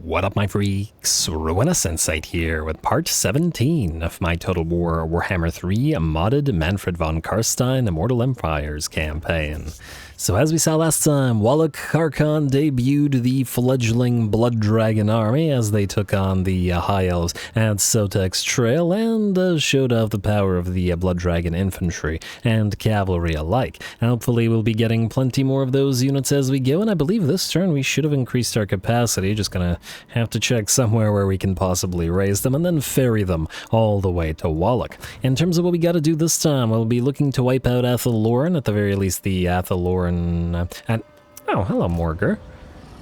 What up, my freaks? RuinusInsight here with part 17 of my Total War Warhammer 3 modded Mannfred von Carstein Immortal Empires campaign. So as we saw last time, Wallach Kharkon debuted the fledgling Blood Dragon army as they took on the High Elves at Sotek's Trail and showed off the power of the Blood Dragon infantry and cavalry alike. Hopefully we'll be getting plenty more of those units as we go, and I believe this turn we should have increased our capacity. Just gonna have to check somewhere where we can possibly raise them and then ferry them all the way to Wallach. In terms of what we gotta do this time, we'll be looking to wipe out Athelloren, at the very least the Athelloren and oh, hello Morger.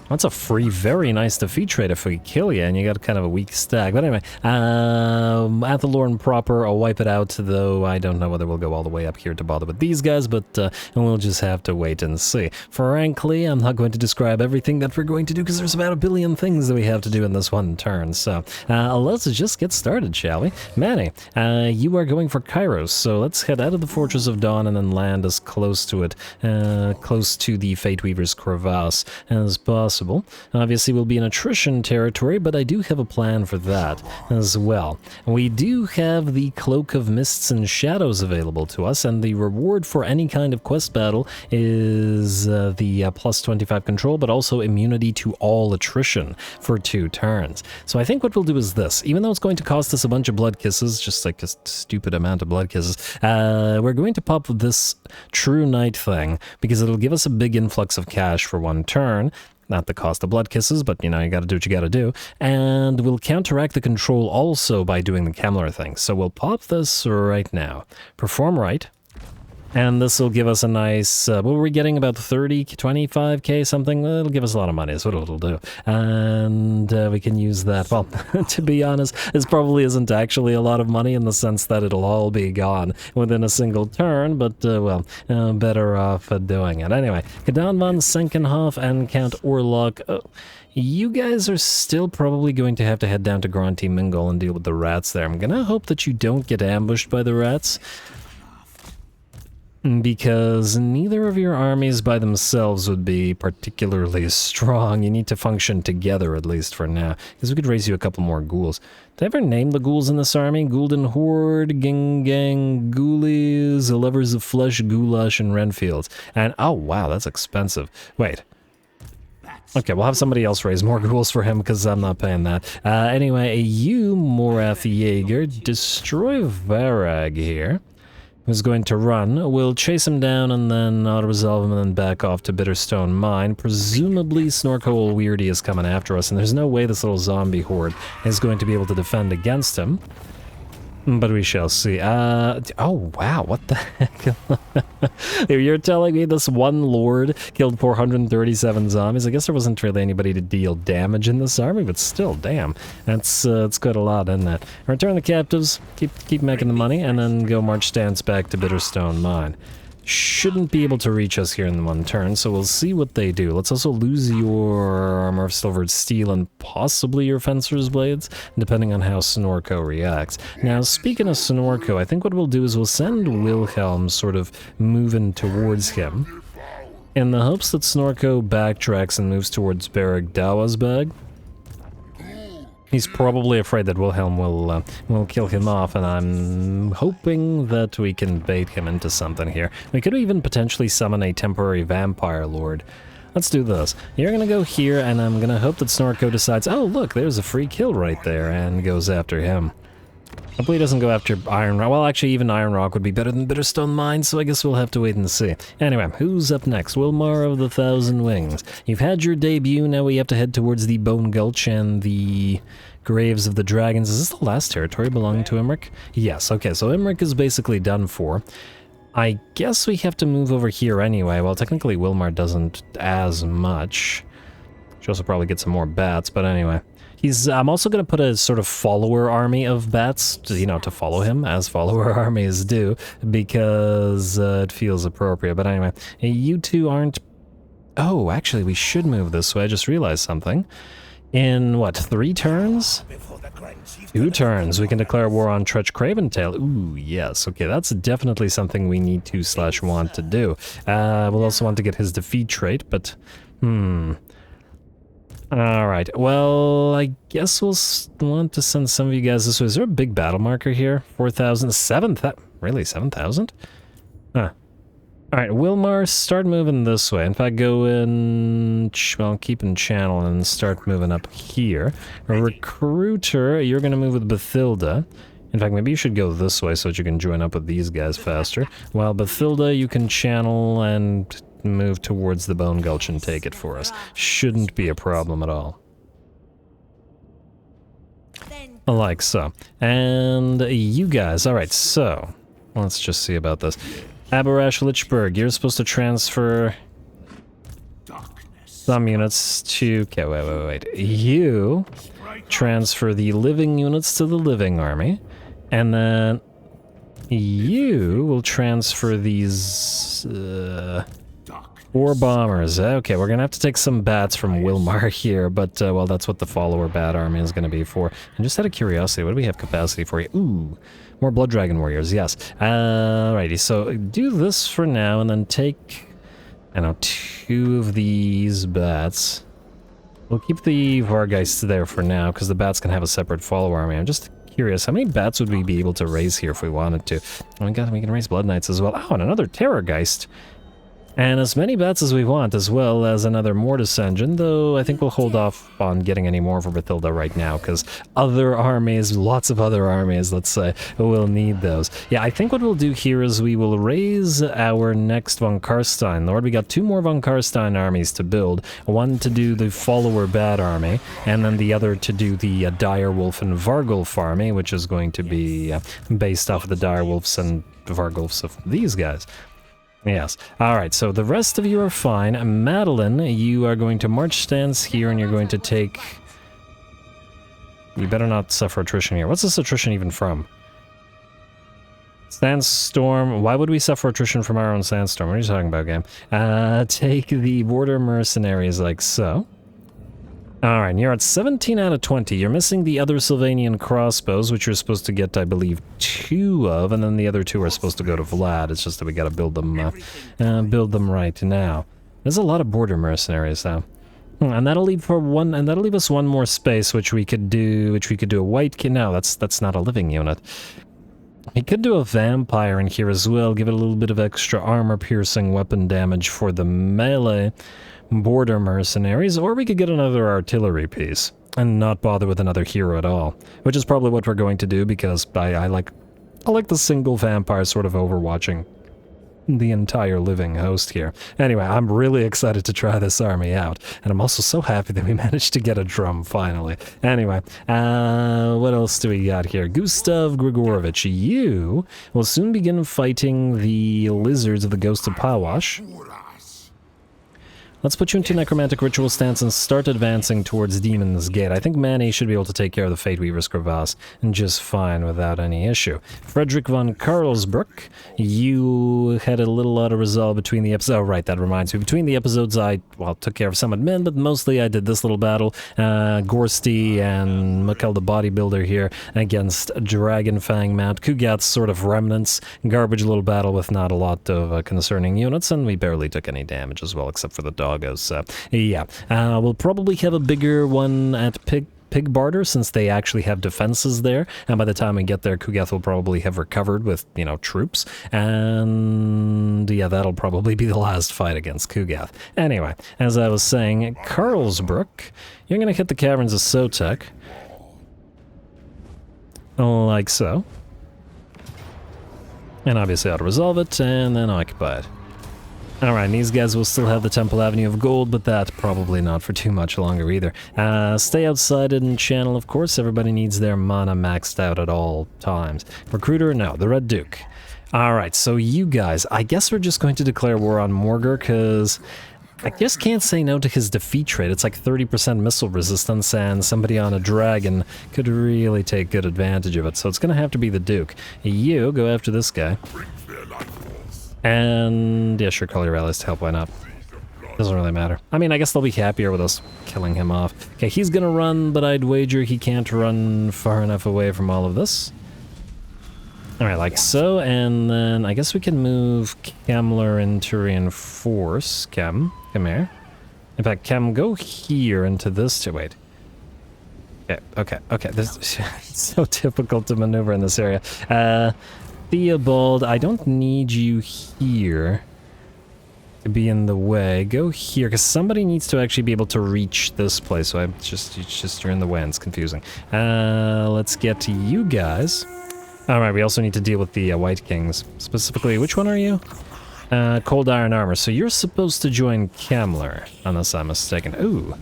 That's a free, very nice defeat trait if we kill you, and you got kind of a weak stack. But anyway, Athelloren proper, I'll wipe it out, though I don't know whether we'll go all the way up here to bother with these guys, but we'll just have to wait and see. Frankly, I'm not going to describe everything that we're going to do, because there's about a billion things that we have to do in this one turn. So let's just get started, shall we? Manny, you are going for Kairos, so let's head out of the Fortress of Dawn and then land as close to it, close to the Fate Weaver's crevasse as possible. Obviously, we'll be in attrition territory, but I do have a plan for that as well. We do have the Cloak of Mists and Shadows available to us, and the reward for any kind of quest battle is the plus 25 control, but also immunity to all attrition for 2 turns. So I think what we'll do is this. Even though it's going to cost us a bunch of blood kisses, just like a stupid amount of blood kisses, we're going to pop this True Knight thing, because it'll give us a big influx of cash for 1 turn. Not the cost of blood kisses, but you know, you gotta do what you gotta do. And we'll counteract the control also by doing the Kemmler thing. So we'll pop this right now. Perform right. And this will give us a nice, what were we getting, about 30, 25k something? It'll give us a lot of money, is what it'll do. And we can use that. Well, to be honest, this probably isn't actually a lot of money in the sense that it'll all be gone within a single turn, but, well, better off doing it. Anyway, Kadan von Senkenhof and Count Orlok, you guys are still probably going to have to head down to Granty Mingle and deal with the rats there. I'm gonna hope that you don't get ambushed by the rats, because neither of your armies by themselves would be particularly strong. You need to function together, at least for now, because we could raise you a couple more ghouls. Did I ever name the ghouls in this army? Gulden Horde, Gang, Ghoulies, Lovers of Flesh, Goulash, and Renfields. And, oh wow, that's expensive. Wait. Okay, we'll have somebody else raise more ghouls for him, because I'm not paying that. Anyway, you, Morath Jaeger, destroy Varag here. Who's going to run. We'll chase him down and then auto-resolve him and then back off to Bitterstone Mine. Presumably Snorkel Weirdy is coming after us, and there's no way this little zombie horde is going to be able to defend against him. But we shall see. Oh wow, what the heck? You're telling me this one lord killed 437 zombies? I guess there wasn't really anybody to deal damage in this army, but still, damn. That's it's got a lot in that. Return the captives, keep making the money, and then go march stance back to Bitterstone Mine. Shouldn't be able to reach us here in 1 turn, so we'll see what they do. Let's also lose your Armor of Silvered Steel and possibly your Fencer's Blades, depending on how Snorko reacts. Now, speaking of Snorko, I think what we'll do is we'll send Wilhelm sort of moving towards him, in the hopes that Snorko backtracks and moves towards Bereg Dawasbag. He's probably afraid that Wilhelm will kill him off, and I'm hoping that we can bait him into something here. We could even potentially summon a temporary vampire lord. Let's do this. You're gonna go here, and I'm gonna hope that Snorko decides, oh look, there's a free kill right there, and goes after him. Hopefully he doesn't go after Iron Rock. Well, actually, even Iron Rock would be better than Bitterstone Mine, so I guess we'll have to wait and see. Anyway, who's up next? Wilmar of the Thousand Wings. You've had your debut, now we have to head towards the Bone Gulch and the Graves of the Dragons. Is this the last territory belonging to Imric? Yes, okay, so Imric is basically done for. I guess we have to move over here anyway. Well, technically Wilmar doesn't as much. She also probably get some more bats, but anyway. I'm also going to put a sort of follower army of bats, you know, to follow him, as follower armies do, because it feels appropriate. But anyway, you two aren't... Oh, actually, we should move this way. I just realized something. In, what, 3 turns? 2 turns, we can declare war on Tretch Craventail. Ooh, yes. Okay, that's definitely something we need to / want to do. We'll also want to get his defeat trait, but... Alright, well, I guess we'll want to send some of you guys this way. Is there a big battle marker here? 4,000? 7,000? Really, 7,000? Huh. Alright, Wilmar, start moving this way. In fact, go in... Well, keep in channel and start moving up here. Recruiter, you're gonna move with Bathilda. In fact, maybe you should go this way so that you can join up with these guys faster. While Bathilda, you can channel and move towards the Bone Gulch and take it for us. Shouldn't be a problem at all. Like so. And you guys, alright, so... Let's just see about this. Abarash Lichberg, you're supposed to transfer... some units to... Okay, wait. You transfer the living units to the living army. And then... You will transfer these... 4 bombers. Okay, we're gonna have to take some bats from Wilmar here, but, well, that's what the follower bat army is gonna be for. And just out of curiosity, what do we have capacity for? Ooh, more Blood Dragon Warriors, yes. Alrighty, so do this for now, and then take, I don't know, 2 of these bats. We'll keep the Vargeists there for now, because the bats can have a separate follower army. I'm just curious, how many bats would we be able to raise here if we wanted to? Oh my god, we can raise Blood Knights as well. Oh, and another Terrorgeist. And as many bats as we want, as well as another Mortis engine, though I think we'll hold off on getting any more for Bathilda right now, because other armies, lots of other armies, let's say, will need those. Yeah, I think what we'll do here is we will raise our next von Carstein Lord. We got 2 more von Carstein armies to build, one to do the follower bat army, and then the other to do the Direwolf and Vargulf army, which is going to be based off of the Direwolves and Vargulfs of these guys. Yes. Alright, so the rest of you are fine. Madeline, you are going to march stance here and you're going to take... You better not suffer attrition here. What's this attrition even from? Sandstorm. Why would we suffer attrition from our own Sandstorm? What are you talking about, game? Take the border mercenaries like so. Alright, you're at 17 out of 20. You're missing the other Sylvanian crossbows, which you're supposed to get, I believe, 2 of, and then the other 2 are supposed to go to Vlad. It's just that we gotta build them right now. There's a lot of border mercenaries, though. And that'll leave us one more space, which we could do a white kid. No, that's not a living unit. We could do a vampire in here as well, give it a little bit of extra armor-piercing weapon damage for the melee border mercenaries, or we could get another artillery piece and not bother with another hero at all, which is probably what we're going to do because I like the single vampire sort of overwatching the entire living host here. Anyway, I'm really excited to try this army out, and I'm also so happy that we managed to get a drum finally. Anyway, what else do we got here? Gustav Grigorovich, you will soon begin fighting the lizards of the Ghost of Pawash. Let's put you into Necromantic Ritual stance and start advancing towards Demon's Gate. I think Manny should be able to take care of the Fate Weaver's Crevasse just fine without any issue. Frederick von Karlsbruck, you had a little out of resolve between the episodes. Oh, right, that reminds me. Between the episodes, I, well, took care of some admin, but mostly I did this little battle. Gorsty and Mikkel the Bodybuilder here against Dragonfang Mount. Kugat's sort of remnants. Garbage little battle with not a lot of concerning units, and we barely took any damage as well, except for the dog. So, yeah, we'll probably have a bigger one at Pig Barter, since they actually have defenses there, and by the time we get there, Kugath will probably have recovered with, you know, troops, and yeah, that'll probably be the last fight against Kugath. Anyway, as I was saying, Karlsbruck, you're gonna hit the Caverns of Sotek, like so, and obviously auto-resolve it, and then occupy it. Alright, these guys will still have the Temple Avenue of Gold, but that probably not for too much longer either. Stay outside in channel, of course. Everybody needs their mana maxed out at all times. Recruiter, no. The Red Duke. Alright, so you guys, I guess we're just going to declare war on Morger, because I just can't say no to his defeat rate. It's like 30% missile resistance, and somebody on a dragon could really take good advantage of it, so it's going to have to be the Duke. You go after this guy. And yeah, sure, call your allies to help, why not? Doesn't really matter. I mean, I guess they'll be happier with us killing him off. Okay, he's gonna run, but I'd wager he can't run far enough away from all of this. Alright, like so, and then I guess we can move Kemler into reinforce. Come here. In fact, Chem, go here into this to wait. Okay. This it's so difficult to maneuver in this area. Theobald, I don't need you here to be in the way. Go here, because somebody needs to actually be able to reach this place. So you're in the way and it's confusing. Let's get to you guys. Alright, we also need to deal with the White Kings. Specifically, which one are you? Cold Iron Armor. So you're supposed to join Kemler, unless I'm mistaken. Ooh.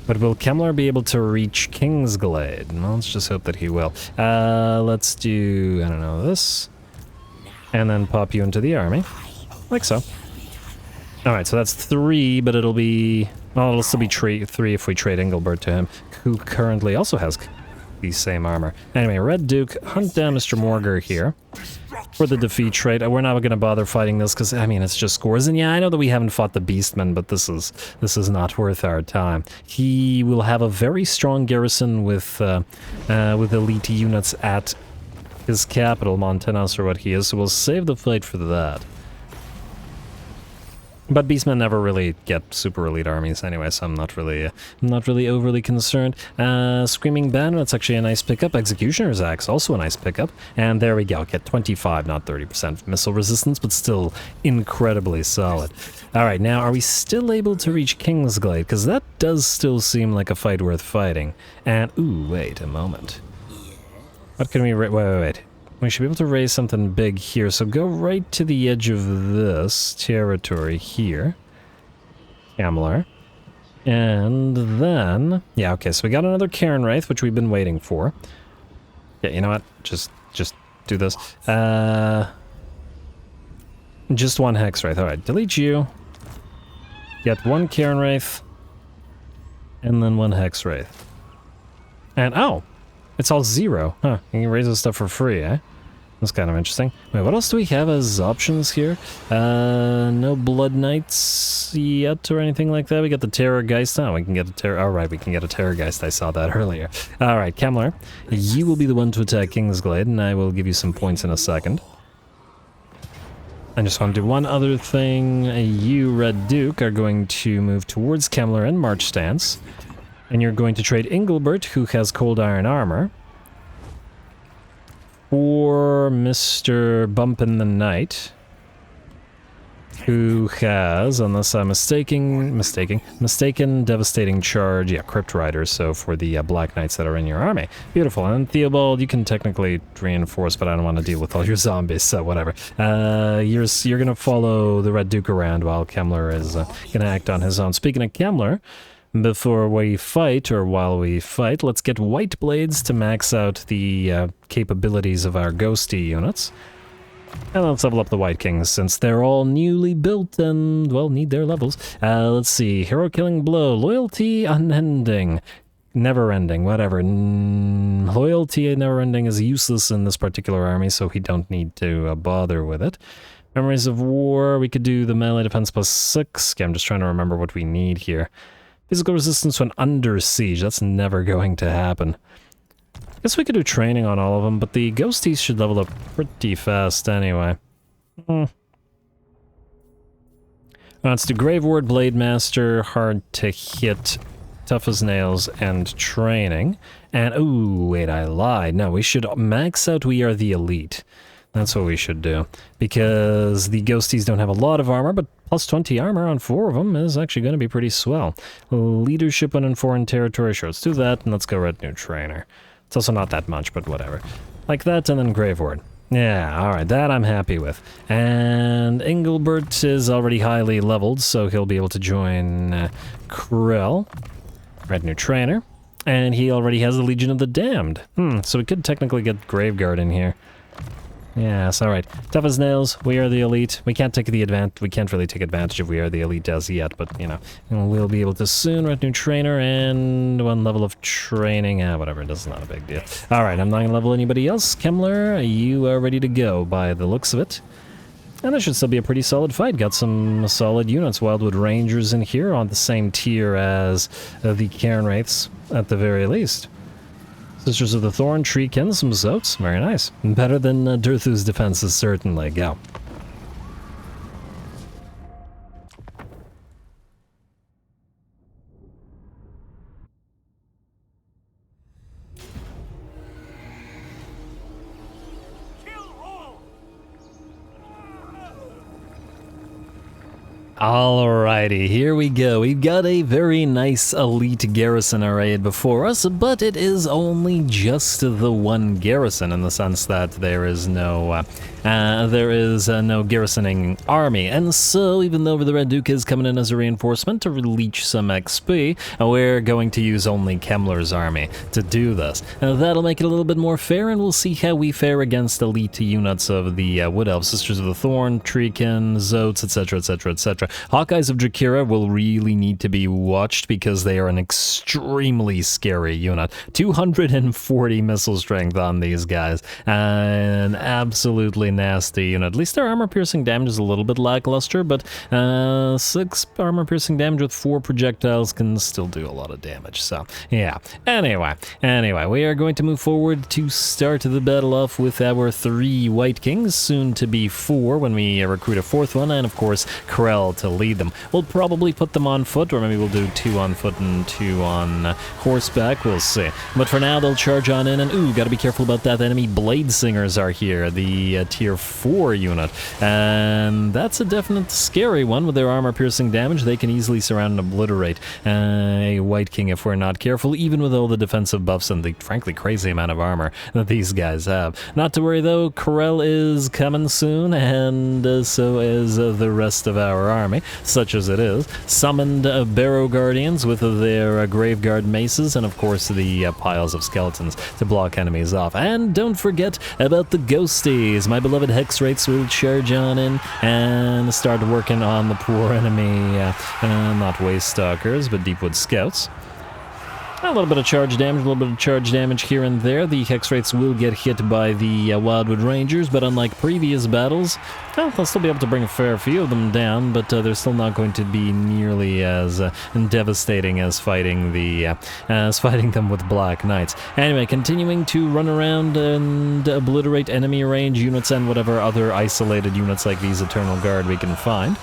But will Kemler be able to reach Kingsglade? Well, let's just hope that he will. Let's do, I don't know, this. And then pop you into the army. Like so. Alright, so that's 3, but it'll be... Well, it'll still be 3 if we trade Engelbert to him, who currently also has the same armor. Anyway, Red Duke, hunt down Mr. Morger here for the defeat trait. We're not going to bother fighting this because, I mean, it's just scores. And yeah, I know that we haven't fought the Beastmen, but this is not worth our time. He will have a very strong garrison with elite units at his capital, Montanas, or what he is, so we'll save the fight for that. But Beastmen never really get super elite armies anyway, so I'm not really overly concerned. Screaming Banner, that's actually a nice pickup. Executioner's Axe, also a nice pickup. And there we go, get 25, not 30% missile resistance, but still incredibly solid. Alright, now are we still able to reach Kingsglade? Because that does still seem like a fight worth fighting. And, ooh, wait a moment. What can we... Wait. We should be able to raise something big here, so go right to the edge of this territory here. Kamlar. And then... Yeah, okay, so we got another Cairn Wraith, which we've been waiting for. Yeah, you know what? Just do this. Just one Hex Wraith. Alright, delete you. Get one Cairn Wraith. And then one Hex Wraith. And, oh! It's all 0. Huh, you can raise this stuff for free, eh? That's kind of interesting. Wait, what else do we have as options here? No Blood Knights yet or anything like that. We got the Terrorgeist. Oh, we can get a Terror... Alright, we can get a Terrorgeist. I saw that earlier. Alright, Kemlar, you will be the one to attack Kingsglade, and I will give you some points in a second. I just want to do one other thing. You, Red Duke, are going to move towards Kemlar in March stance. And you're going to trade Engelbert, who has Cold Iron Armor, for Mr. Bumpin' the Knight, who has, unless I'm mistaken, Devastating Charge, yeah, Crypt Riders, so for the Black Knights that are in your army. Beautiful. And Theobald, you can technically reinforce, but I don't want to deal with all your zombies, so whatever. You're gonna follow the Red Duke around while Kemlar is gonna act on his own. Speaking of Kemlar, before we fight, or while we fight, let's get White Blades to max out the capabilities of our ghosty units. And let's level up the White Kings, since they're all newly built and, well, need their levels. Let's see. Hero Killing Blow. Loyalty Unending. Never-ending, whatever. Loyalty never-ending is useless in this particular army, so we don't need to bother with it. Memories of War. We could do the melee defense plus 6. Okay, I'm just trying to remember what we need here. Physical resistance when under siege. That's never going to happen. Guess we could do training on all of them, but the ghosties should level up pretty fast anyway. Let's do Grave Ward, Blade Master, hard to hit, tough as nails, and training. And, ooh, wait, I lied. No, we should max out We Are the Elite. That's what we should do. Because the ghosties don't have a lot of armor, but plus 20 armor on 4 of them is actually going to be pretty swell. Leadership when in foreign territory, sure, let's do that, and let's go Red New Trainer. It's also not that much, but whatever. Like that, and then Grave Ward. Yeah, alright, that I'm happy with. And Engelbert is already highly leveled, so he'll be able to join Krell. Red New Trainer. And he already has the Legion of the Damned. So we could technically get Graveguard in here. Yes, alright. Tough as nails, We Are the Elite. We can't really take advantage of We Are the Elite as yet, but, you know, we'll be able to soon. Red New Trainer and 1 level of training. Whatever, it's not a big deal. Alright, I'm not gonna level anybody else. Kemlar, you are ready to go by the looks of it. And this should still be a pretty solid fight. Got some solid units. Wildwood Rangers in here on the same tier as the Cairn Wraiths, at the very least. Sisters of the Thorn, Treekin, some Zotes. Very nice. Better than Durthu's defenses, certainly. Go. Alrighty, here we go. We've got a very nice elite garrison arrayed before us, but it is only just the one garrison in the sense that there is no garrisoning army. And so, even though the Red Duke is coming in as a reinforcement to leech some XP, we're going to use only Kemmler's army to do this. That'll make it a little bit more fair, and we'll see how we fare against elite units of the Wood Elves, Sisters of the Thorn, Treekin, Zotes, etc., etc., etc. Hawkeyes of Drakira will really need to be watched because they are an extremely scary unit. 240 missile strength on these guys. An absolutely nasty unit. At least their armor-piercing damage is a little bit lackluster, but 6 armor-piercing damage with 4 projectiles can still do a lot of damage. So, yeah. Anyway, we are going to move forward to start the battle off with our 3 White Kings, soon to be 4 when we recruit a 4th one, and of course, Krell to lead them. We'll probably put them on foot, or maybe we'll do 2 on foot and 2 on horseback. We'll see. But for now, they'll charge on in, and ooh, gotta be careful about that. The enemy Blade Singers are here, the tier 4 unit, and that's a definite scary one with their armor-piercing damage. They can easily surround and obliterate a White King if we're not careful, even with all the defensive buffs and the frankly crazy amount of armor that these guys have. Not to worry though, Corel is coming soon, and so is the rest of our army, such as it is. Summoned Barrow Guardians with their Graveguard maces, and of course the piles of skeletons to block enemies off. And don't forget about the ghosties. My beloved Hex Wraiths will charge on in and start working on the poor enemy, not Waste Stalkers, but Deepwood Scouts. A little bit of charge damage, here and there. The Hex Wraiths will get hit by the Wildwood Rangers, but unlike previous battles, well, they'll still be able to bring a fair few of them down, but they're still not going to be nearly as devastating as fighting them with Black Knights. Anyway, continuing to run around and obliterate enemy range units and whatever other isolated units like these Eternal Guard we can find.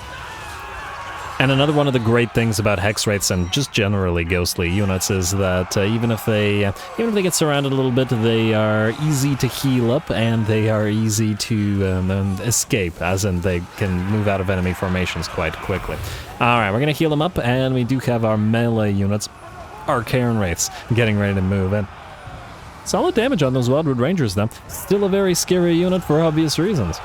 And another one of the great things about Hex Wraiths and just generally ghostly units is that even if they get surrounded a little bit, they are easy to heal up and they are easy to escape, as in they can move out of enemy formations quite quickly. Alright, we're going to heal them up, and we do have our melee units, our Cairn Wraiths, getting ready to move in. Solid damage on those Wildwood Rangers though. Still a very scary unit for obvious reasons.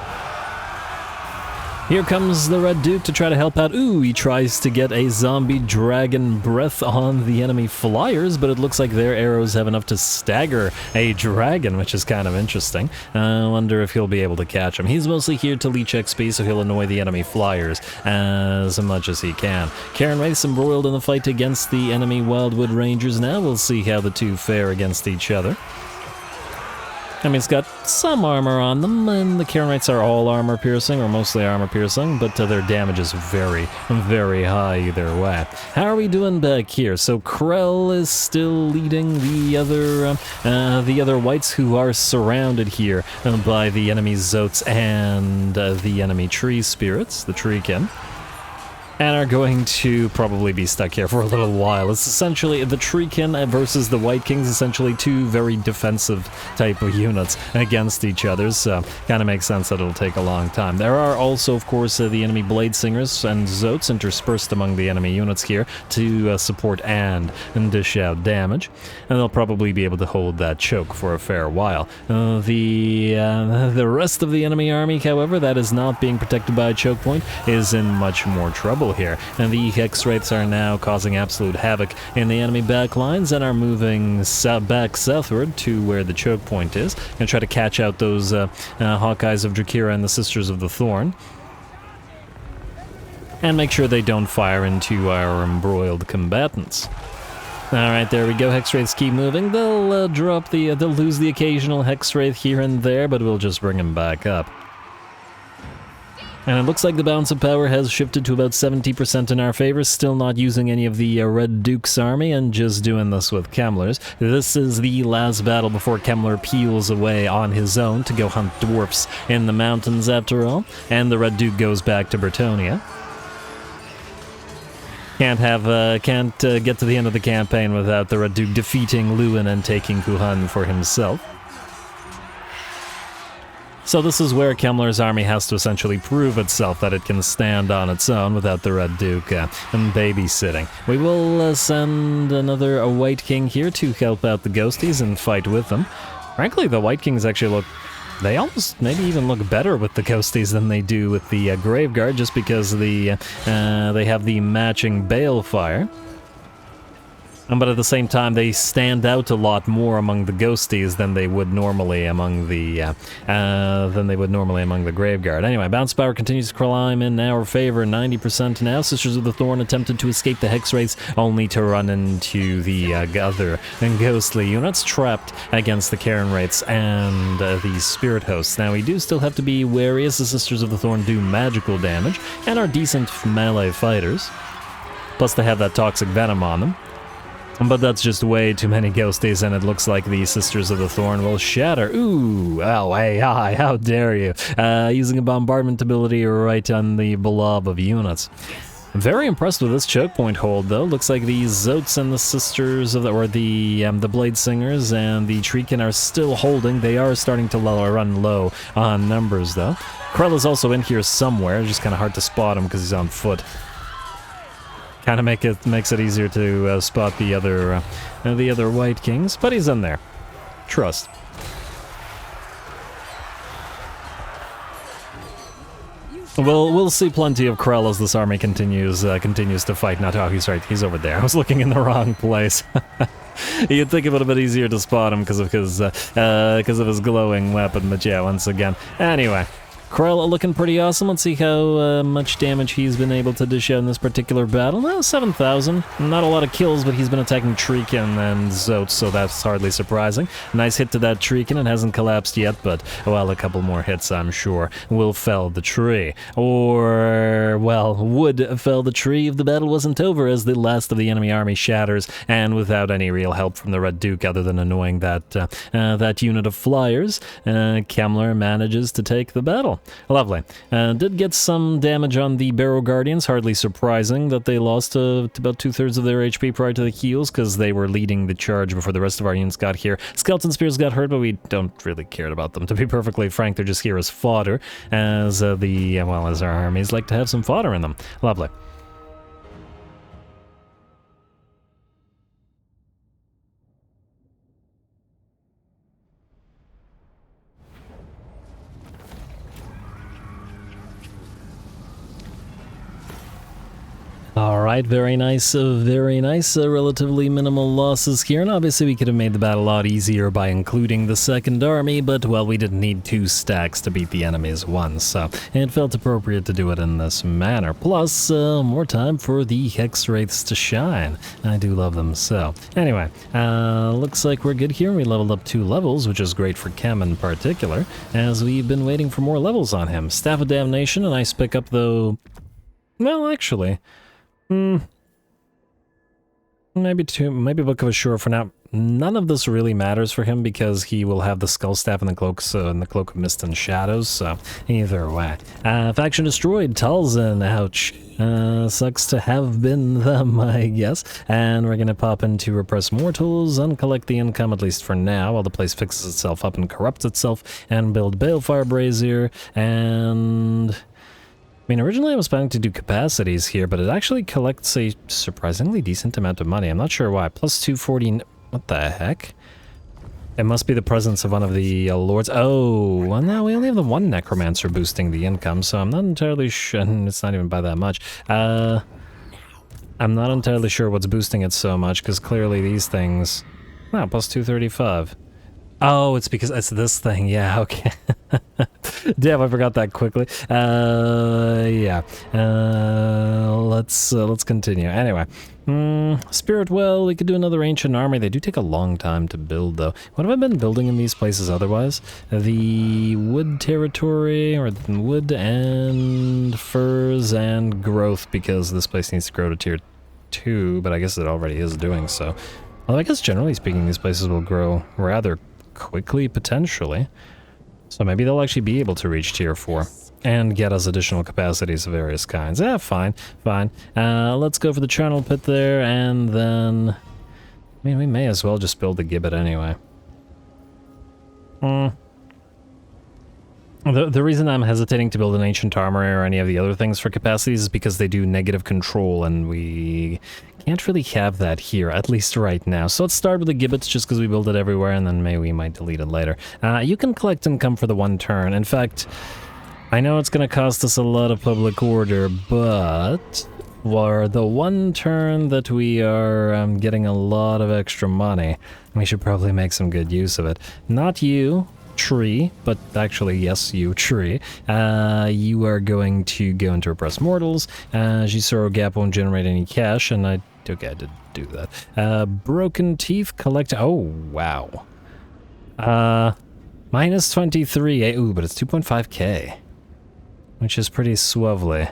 Here comes the Red Duke to try to help out. Ooh, he tries to get a zombie dragon breath on the enemy flyers, but it looks like their arrows have enough to stagger a dragon, which is kind of interesting. I wonder if he'll be able to catch him. He's mostly here to leech XP, so he'll annoy the enemy flyers as much as he can. Cairn Wraiths embroiled in the fight against the enemy Wildwood Rangers now. We'll see how the two fare against each other. I mean, it's got some armor on them, and the Cairn Wraiths are all armor-piercing, or mostly armor-piercing, but their damage is very, very high either way. How are we doing back here? So Krell is still leading the other Whites, who are surrounded here by the enemy Zotes and the enemy Tree Spirits, the Treekin, and are going to probably be stuck here for a little while. It's essentially the Treekin versus the White Kings, essentially 2 very defensive type of units against each other, so kind of makes sense that it'll take a long time. There are also, of course, the enemy Blade Singers and Zotes interspersed among the enemy units here to support and dish out damage, and they'll probably be able to hold that choke for a fair while. The rest of the enemy army, however, that is not being protected by a choke point, is in much more trouble here, and the Hex Wraiths are now causing absolute havoc in the enemy back lines and are moving back southward to where the choke point is, and try to catch out those Hawkeyes of Drakira and the Sisters of the Thorn, and make sure they don't fire into our embroiled combatants. Alright, there we go. Hex Wraiths keep moving. They'll they'll lose the occasional Hex Wraith here and there, but we'll just bring them back up. And it looks like the balance of power has shifted to about 70% in our favor, still not using any of the Red Duke's army, and just doing this with Kemmler's. This is the last battle before Kemmler peels away on his own to go hunt dwarfs in the mountains after all, and the Red Duke goes back to Bretonnia. Can't get to the end of the campaign without the Red Duke defeating Lewin and taking Kuhan for himself. So this is where Kemmler's army has to essentially prove itself that it can stand on its own without the Red Duke and babysitting. We will send another White King here to help out the ghosties and fight with them. Frankly, the White Kings actually look... They almost maybe even look better with the ghosties than they do with the Graveguard, just because they have the matching Balefire. But at the same time, they stand out a lot more among the ghosties than they would normally among the Graveguard. Anyway, bounce power continues to climb in our favor, 90% now. Sisters of the Thorn attempted to escape the Hex Wraiths, only to run into the other ghostly units trapped against the Karen Wraiths and the Spirit Hosts. Now, we do still have to be wary as the Sisters of the Thorn do magical damage and are decent melee fighters. Plus, they have that toxic venom on them. But that's just way too many ghosties, and it looks like the Sisters of the Thorn will shatter. Ooh, oh, hey, hi, how dare you. Using a bombardment ability right on the blob of units. I'm very impressed with this choke point hold, though. Looks like the Zotes and the Sisters of the, or the Blade Singers and the Treekin are still holding. They are starting to run low on numbers, though. Krell is also in here somewhere, just kind of hard to spot him because he's on foot. Kind of makes it easier to spot the other White Kings, but he's in there. Trust. We'll see plenty of Krell as this army continues to fight. Not oh, he's right. He's over there. I was looking in the wrong place. You'd think it would have been easier to spot him because of his glowing weapon, but yeah, once again. Anyway. Krell looking pretty awesome. Let's see how much damage he's been able to dish out in this particular battle. Well, 7,000. Not a lot of kills, but he's been attacking Treekin and Zotes, so that's hardly surprising. Nice hit to that Treekin. It hasn't collapsed yet, but, well, a couple more hits, I'm sure, will fell the tree. Or, well, would fell the tree if the battle wasn't over, as the last of the enemy army shatters, and without any real help from the Red Duke other than annoying that unit of flyers, Kemmler manages to take the battle. Lovely. Did get some damage on the Barrow Guardians, hardly surprising that they lost to about 2/3 of their HP prior to the heals, because they were leading the charge before the rest of our units got here. Skeleton Spears got hurt, but we don't really care about them. To be perfectly frank, they're just here as fodder, as as our armies like to have some fodder in them. Lovely. Alright, very nice, relatively minimal losses here, and obviously we could have made the battle a lot easier by including the second army, but, well, we didn't need 2 stacks to beat the enemy's 1, so it felt appropriate to do it in this manner. Plus, more time for the Hex Wraiths to shine. I do love them so. Anyway, looks like we're good here. We leveled up 2 levels, which is great for Chem in particular, as we've been waiting for more levels on him. Staff of Damnation, a nice pickup, though. Well, actually... maybe Book of Assure for now. None of this really matters for him because he will have the Skull Staff and the Cloak of Mist and Shadows, so either way. Faction destroyed, Talzin, ouch. Sucks to have been them, I guess. And we're gonna pop into Repress Mortals, uncollect the income, at least for now, while the place fixes itself up and corrupts itself, and build Balefire Brazier, and... I mean, originally I was planning to do capacities here, but it actually collects a surprisingly decent amount of money. I'm not sure why. Plus 240... What the heck? It must be the presence of one of the lords. Oh, well, no, we only have the one Necromancer boosting the income, so I'm not entirely sure. It's not even by that much. I'm not entirely sure what's boosting it so much, because clearly these things... Wow, plus 235. Oh, it's because it's this thing. Yeah, okay. Damn, I forgot that quickly. Yeah. Let's continue. Anyway. Spirit Well, we could do another Ancient Army. They do take a long time to build, though. What have I been building in these places otherwise? The wood territory, or wood and furs and growth, because this place needs to grow to tier 2, but I guess it already is doing so. Well, I guess generally speaking, these places will grow rather quickly, potentially. So maybe they'll actually be able to reach tier 4 and get us additional capacities of various kinds. Fine. Let's go for the charnel pit there, and then... I mean, we may as well just build the gibbet anyway. The reason I'm hesitating to build an ancient armory or any of the other things for capacities is because they do negative control, and we can't really have that here, at least right now. So let's start with the gibbets just because we build it everywhere, and then maybe we might delete it later. You can collect income for the 1 turn. In fact, I know it's going to cost us a lot of public order, but for the 1 turn that we are getting a lot of extra money, we should probably make some good use of it. Not you, tree, but actually, yes, you, tree. You are going to go into Repressed Mortals. Gisoro Gap won't generate any cash, and okay, I did do that. Broken Teeth collect... Oh, wow. Minus 23. Ooh, but it's 2.5k. Which is pretty swovely.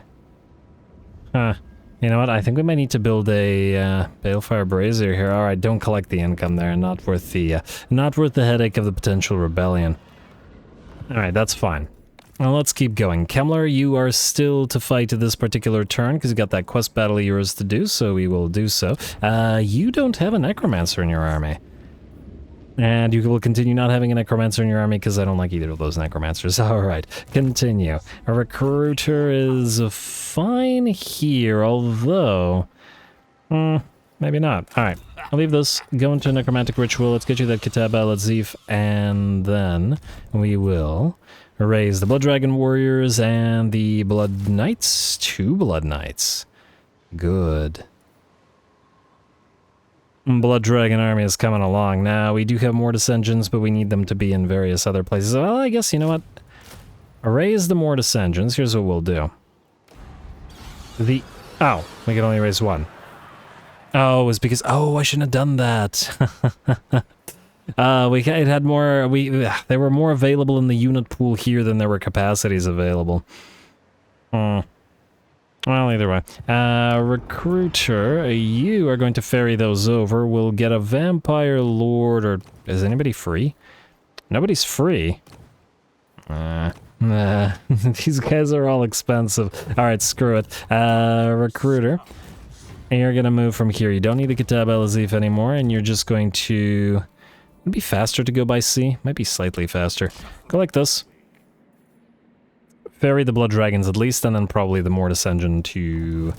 Huh. You know what? I think we might need to build a Balefire Brazier here. Alright, don't collect the income there. Not worth the headache of the potential rebellion. Alright, that's fine. Well, let's keep going. Kemmler, you are still to fight this particular turn because you got that quest battle of yours to do, so we will do so. You don't have a Necromancer in your army. And you will continue not having a Necromancer in your army because I don't like either of those Necromancers. Alright, continue. A Recruiter is fine here, although... maybe not. Alright, I'll leave this. Go into a Necromantic Ritual. Let's get you that Kitab al-Azif, and then we will raise the Blood Dragon Warriors and the Blood Knights. 2 Blood Knights. Good. Blood Dragon army is coming along. Now, we do have Mortis engines, but we need them to be in various other places. Well, I guess, you know what? Raise the Mortis engines. Here's what we'll do. Oh, we can only raise 1. Oh, it was because... Oh, I shouldn't have done that. It had more... They were more available in the unit pool here than there were capacities available. Well, either way. Recruiter, you are going to ferry those over. We'll get a Vampire Lord, or... Is anybody free? Nobody's free. These guys are all expensive. Alright, screw it. Recruiter. And you're gonna move from here. You don't need the Kitab al-Azif anymore, and you're just going to... It'd be faster to go by sea. Might be slightly faster. Go like this. Ferry the Blood Dragons at least, and then probably the Mortis engine to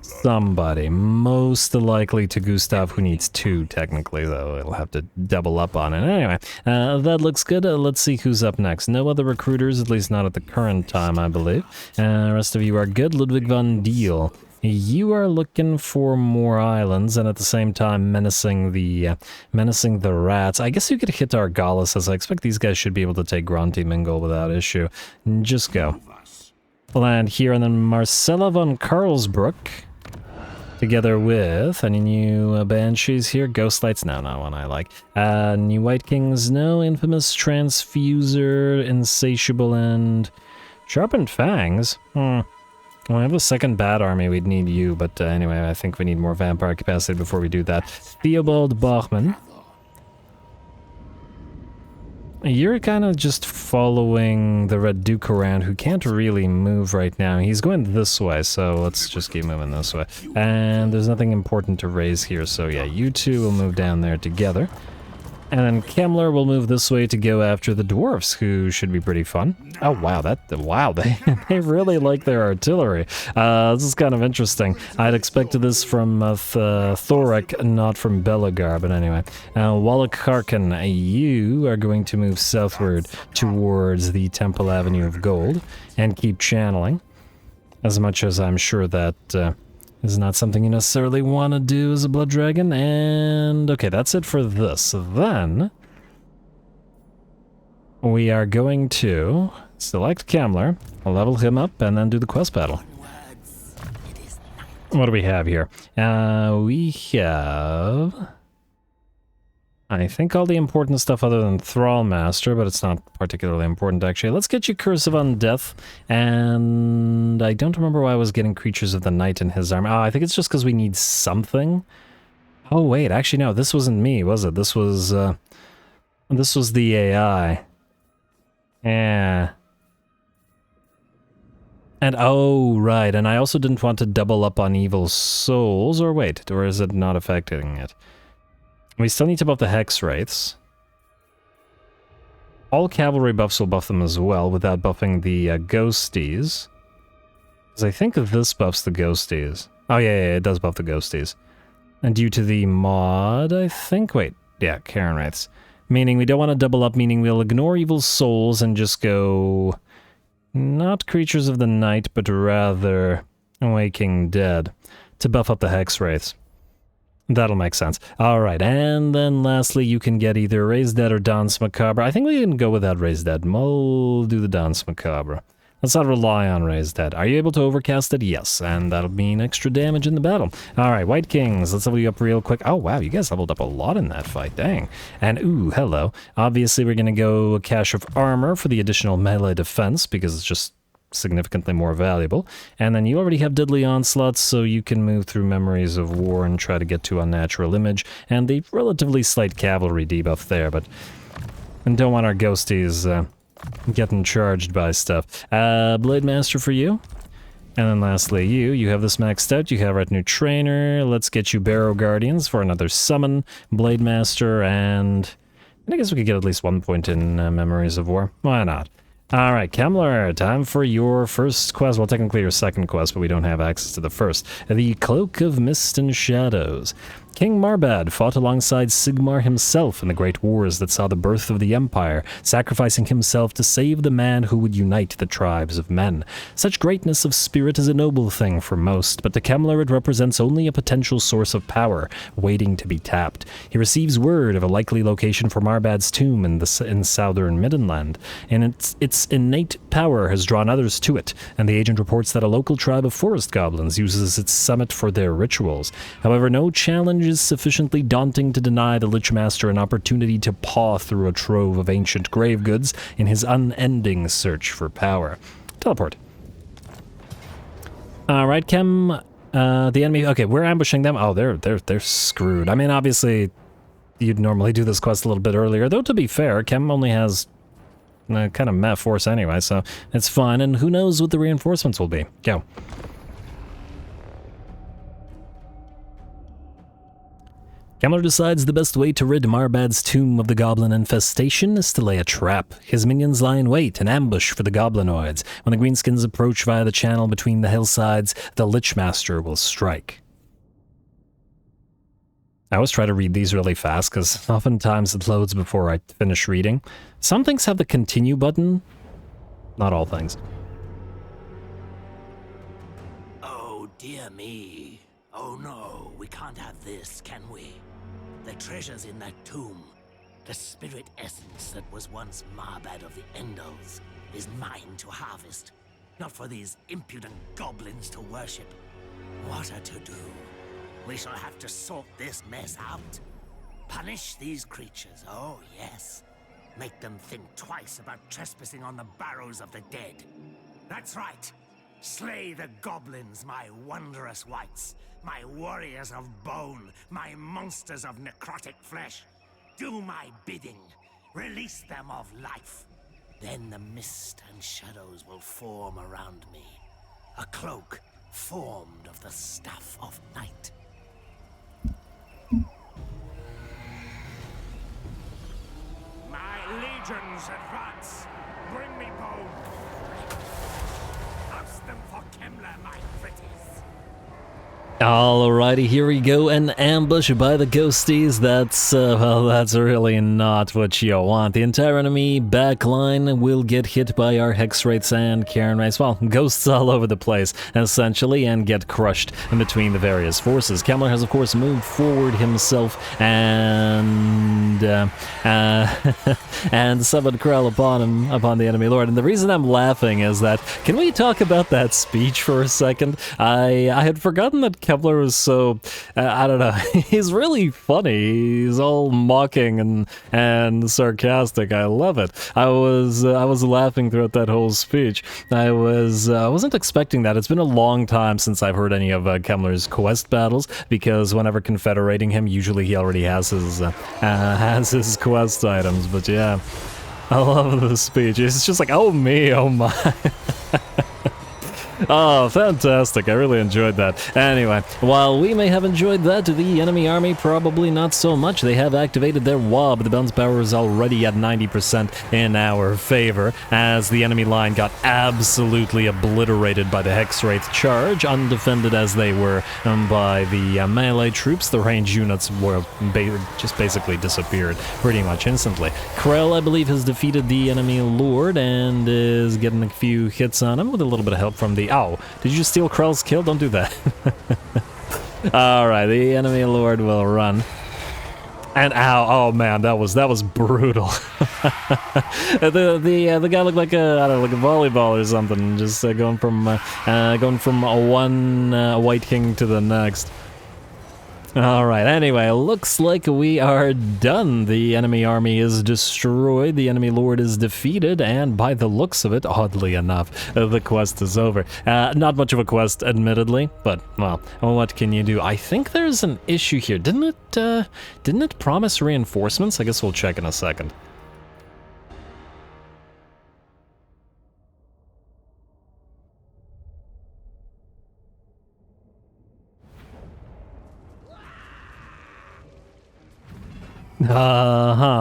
somebody. Most likely to Gustav, who needs 2, technically, though. It'll have to double up on it. Anyway, that looks good. Let's see who's up next. No other recruiters, at least not at the current time, I believe. The rest of you are good. Ludwig von Deal. You are looking for more islands, and at the same time menacing the rats. I guess you could hit Argalis, as I expect these guys should be able to take Gronti Mingle without issue. Just go. Land here, and then Marcella von Karlsbruck, together with any new Banshees here. Ghost Lights, no, not one I like. New White Kings, no. Infamous Transfuser, Insatiable, and Sharpened Fangs. Well, I have a second bad army, we'd need you, but anyway, I think we need more vampire capacity before we do that. Theobald Bachmann. You're kind of just following the Red Duke around, who can't really move right now. He's going this way, so let's just keep moving this way. And there's nothing important to raise here, so yeah, you two will move down there together. And then Kemmler will move this way to go after the dwarves, who should be pretty fun. Oh wow, they really like their artillery. This is kind of interesting. I'd expected this from Thorek, not from Belagar, but anyway. Wallach Harkin, you are going to move southward towards the Temple Avenue of Gold and keep channeling. As much as I'm sure that is not something you necessarily want to do as a Blood Dragon. And okay, that's it for this. Then we are going to select Kemmler, level him up, and then do the quest battle. What do we have here? We have... I think all the important stuff other than Thrall Master, but it's not particularly important actually. Let's get you Curse of Undeath, and I don't remember why I was getting Creatures of the Night in his armor. Oh, I think it's just because we need something. Oh wait, actually no, this wasn't me, was it? This was the AI. Yeah. And oh, right, and I also didn't want to double up on Evil Souls, or wait, or is it not affecting it? We still need to buff the Hex Wraiths. all cavalry buffs will buff them as well without buffing the ghosties. Because I think this buffs the ghosties. Oh yeah, it does buff the ghosties. And due to the mod, I think, wait, yeah, Karen writes. Meaning we don't want to double up, meaning we'll ignore evil souls and just go... not creatures of the night, but rather waking dead. To buff up the hex wraiths. That'll make sense. Alright, and then lastly you can get either Raised Dead or Danse Macabre. I think we can go without Raised Dead. We'll do the Danse Macabre. Let's not rely on Raised Dead. Are you able to overcast it? Yes, and that'll mean extra damage in the battle. Alright, White Kings, let's level you up real quick. Oh wow, you guys leveled up a lot in that fight, dang. And ooh, hello. Obviously we're gonna go Cache of Armor for the additional melee defense, because it's just significantly more valuable. And then you already have Deadly Onslaughts, so you can move through Memories of War and try to get to Unnatural Image, and the relatively slight cavalry debuff there, but... and don't want our ghosties, getting charged by stuff. Blade Master for you. And then lastly, you have this maxed out, you have Retinue Trainer, let's get you Barrow Guardians for another summon, Blade Master, and I guess we could get at least 1 point in Memories of War. Why not? Alright, Kemmler, time for your first quest. Well, technically your second quest, but we don't have access to the first. The Cloak of Mist and Shadows. King Marbad fought alongside Sigmar himself in the great wars that saw the birth of the Empire, sacrificing himself to save the man who would unite the tribes of men. Such greatness of spirit is a noble thing for most, but to Kemmler it represents only a potential source of power, waiting to be tapped. He receives word of a likely location for Marbad's tomb in southern Middenland, and its innate power has drawn others to it, and the agent reports that a local tribe of forest goblins uses its summit for their rituals. However, no challenge is sufficiently daunting to deny the Lichmaster an opportunity to paw through a trove of ancient grave goods in his unending search for power. Teleport. Alright, Kem, the enemy... okay, we're ambushing them. Oh, they're screwed. I mean, obviously, you'd normally do this quest a little bit earlier, though to be fair, Kem only has kind of meh force anyway, so it's fine, and who knows what the reinforcements will be. Go. Kemmler decides the best way to rid Marbad's tomb of the goblin infestation is to lay a trap. His minions lie in wait and ambush for the goblinoids. When the greenskins approach via the channel between the hillsides, the Lichmaster will strike. I always try to read these really fast, because oftentimes it loads before I finish reading. Some things have the continue button. Not all things. Oh, dear me. Oh no, we can't have this, can we? The treasures in that tomb, the spirit essence that was once Marbad of the Endals, is mine to harvest, not for these impudent goblins to worship. What a to-do. We shall have to sort this mess out. Punish these creatures, oh yes. Make them think twice about trespassing on the barrows of the dead. That's right. Slay the goblins, my wondrous wights, my warriors of bone, my monsters of necrotic flesh. Do my bidding. Release them of life. Then the mist and shadows will form around me. A cloak formed of the stuff of night. My legions advance. Bring me bone. Oust them for Kemmler, my pretties. Alrighty, here we go, an ambush by the ghosties. That's, well, that's really not what you want. The entire enemy backline will get hit by our Hex Wraiths and Karen Wraiths. Well, ghosts all over the place, essentially, and get crushed in between the various forces. Kemmler has, of course, moved forward himself and, and summoned Krell upon the enemy lord. And the reason I'm laughing is that, can we talk about that speech for a second? I had forgotten that Kemmler was so, I don't know, he's really funny. He's all mocking and sarcastic. I love it. I was laughing throughout that whole speech. I wasn't expecting that. It's been a long time since I've heard any of Kemmler's quest battles, because whenever confederating him, usually he already has his quest items. But yeah, I love the speech. It's just like, oh me, oh my. Oh, fantastic. I really enjoyed that. Anyway, while we may have enjoyed that, the enemy army probably not so much. They have activated their WOB. The bounce power is already at 90% in our favor, as the enemy line got absolutely obliterated by the Hexwraith charge, undefended as they were by the melee troops. The range units were just basically disappeared pretty much instantly. Krell, I believe, has defeated the enemy lord and is getting a few hits on him with a little bit of help from the... Ow! Did you just steal Krell's kill? Don't do that. Alright, the enemy lord will run. And ow, oh man, that was brutal. the guy looked like a, I don't know, like a volleyball or something, just going from one White King to the next. Alright, anyway, looks like we are done. The enemy army is destroyed, the enemy lord is defeated, and by the looks of it, oddly enough, the quest is over. Not much of a quest, admittedly, but, well, what can you do? I think there's an issue here. Didn't it promise reinforcements? I guess we'll check in a second.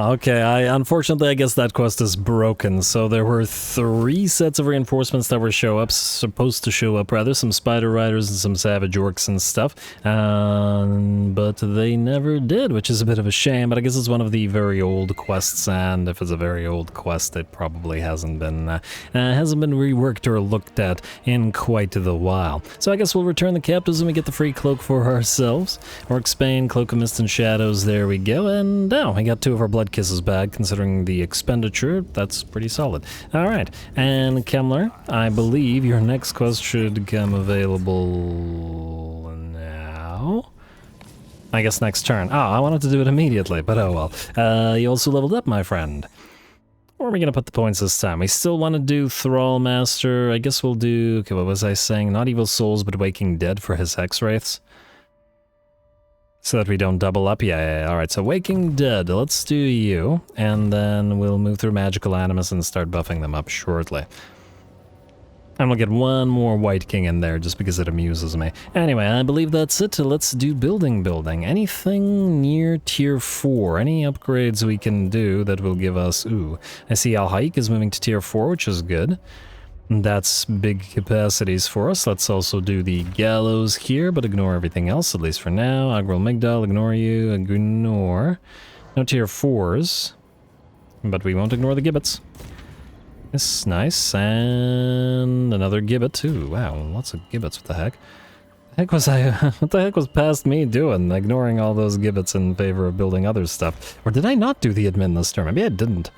Okay, unfortunately I guess that quest is broken. So there were 3 sets of reinforcements that were supposed to show up, rather, some spider riders and some savage orcs and stuff, but they never did, which is a bit of a shame. But I guess it's one of the very old quests, and if it's a very old quest, it probably hasn't been reworked or looked at in quite the while. So I guess we'll return the captives and we get the free cloak for ourselves. Orcsbane, Cloak of Mist and Shadows, there we go, and now we got 2 of our blood kisses back. Considering the expenditure, that's pretty solid. Alright, and Kemler, I believe your next quest should come available now? I guess next turn. Oh, I wanted to do it immediately, but oh well. You also leveled up, my friend. Or are we gonna put the points this time? We still want to do Thrall Master. I guess we'll do... Okay, what was I saying? Not Evil Souls, but Waking Dead for his Hexwraiths. So that we don't double up. Yeah. Alright, so Waking Dead, let's do you. And then we'll move through Magical Animus and start buffing them up shortly. And we'll get 1 more White King in there just because it amuses me. Anyway, I believe that's it. Let's do building. Anything near tier 4? Any upgrades we can do that will give us... Ooh, I see Al-Haik is moving to tier 4, which is good. That's big capacities for us. Let's also do the Gallows here, but ignore everything else, at least for now. Agril Migdal, ignore you, ignore. No tier 4s, but we won't ignore the Gibbets. It's nice, and another Gibbet. Ooh, wow, lots of Gibbets, what the heck? What the heck was past me doing, ignoring all those Gibbets in favor of building other stuff? Or did I not do the admin this turn? Maybe I didn't.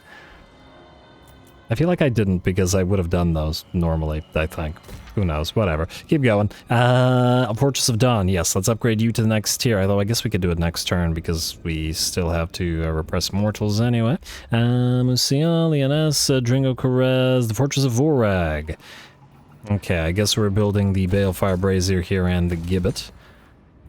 I feel like I didn't because I would have done those normally, I think. Who knows? Whatever. Keep going. Fortress of Dawn. Yes, let's upgrade you to the next tier. Although I guess we could do it next turn because we still have to repress mortals anyway. Musion, Lyonesse, Dringo Korez, the Fortress of Vorag. Okay, I guess we're building the Balefire Brazier here and the Gibbet.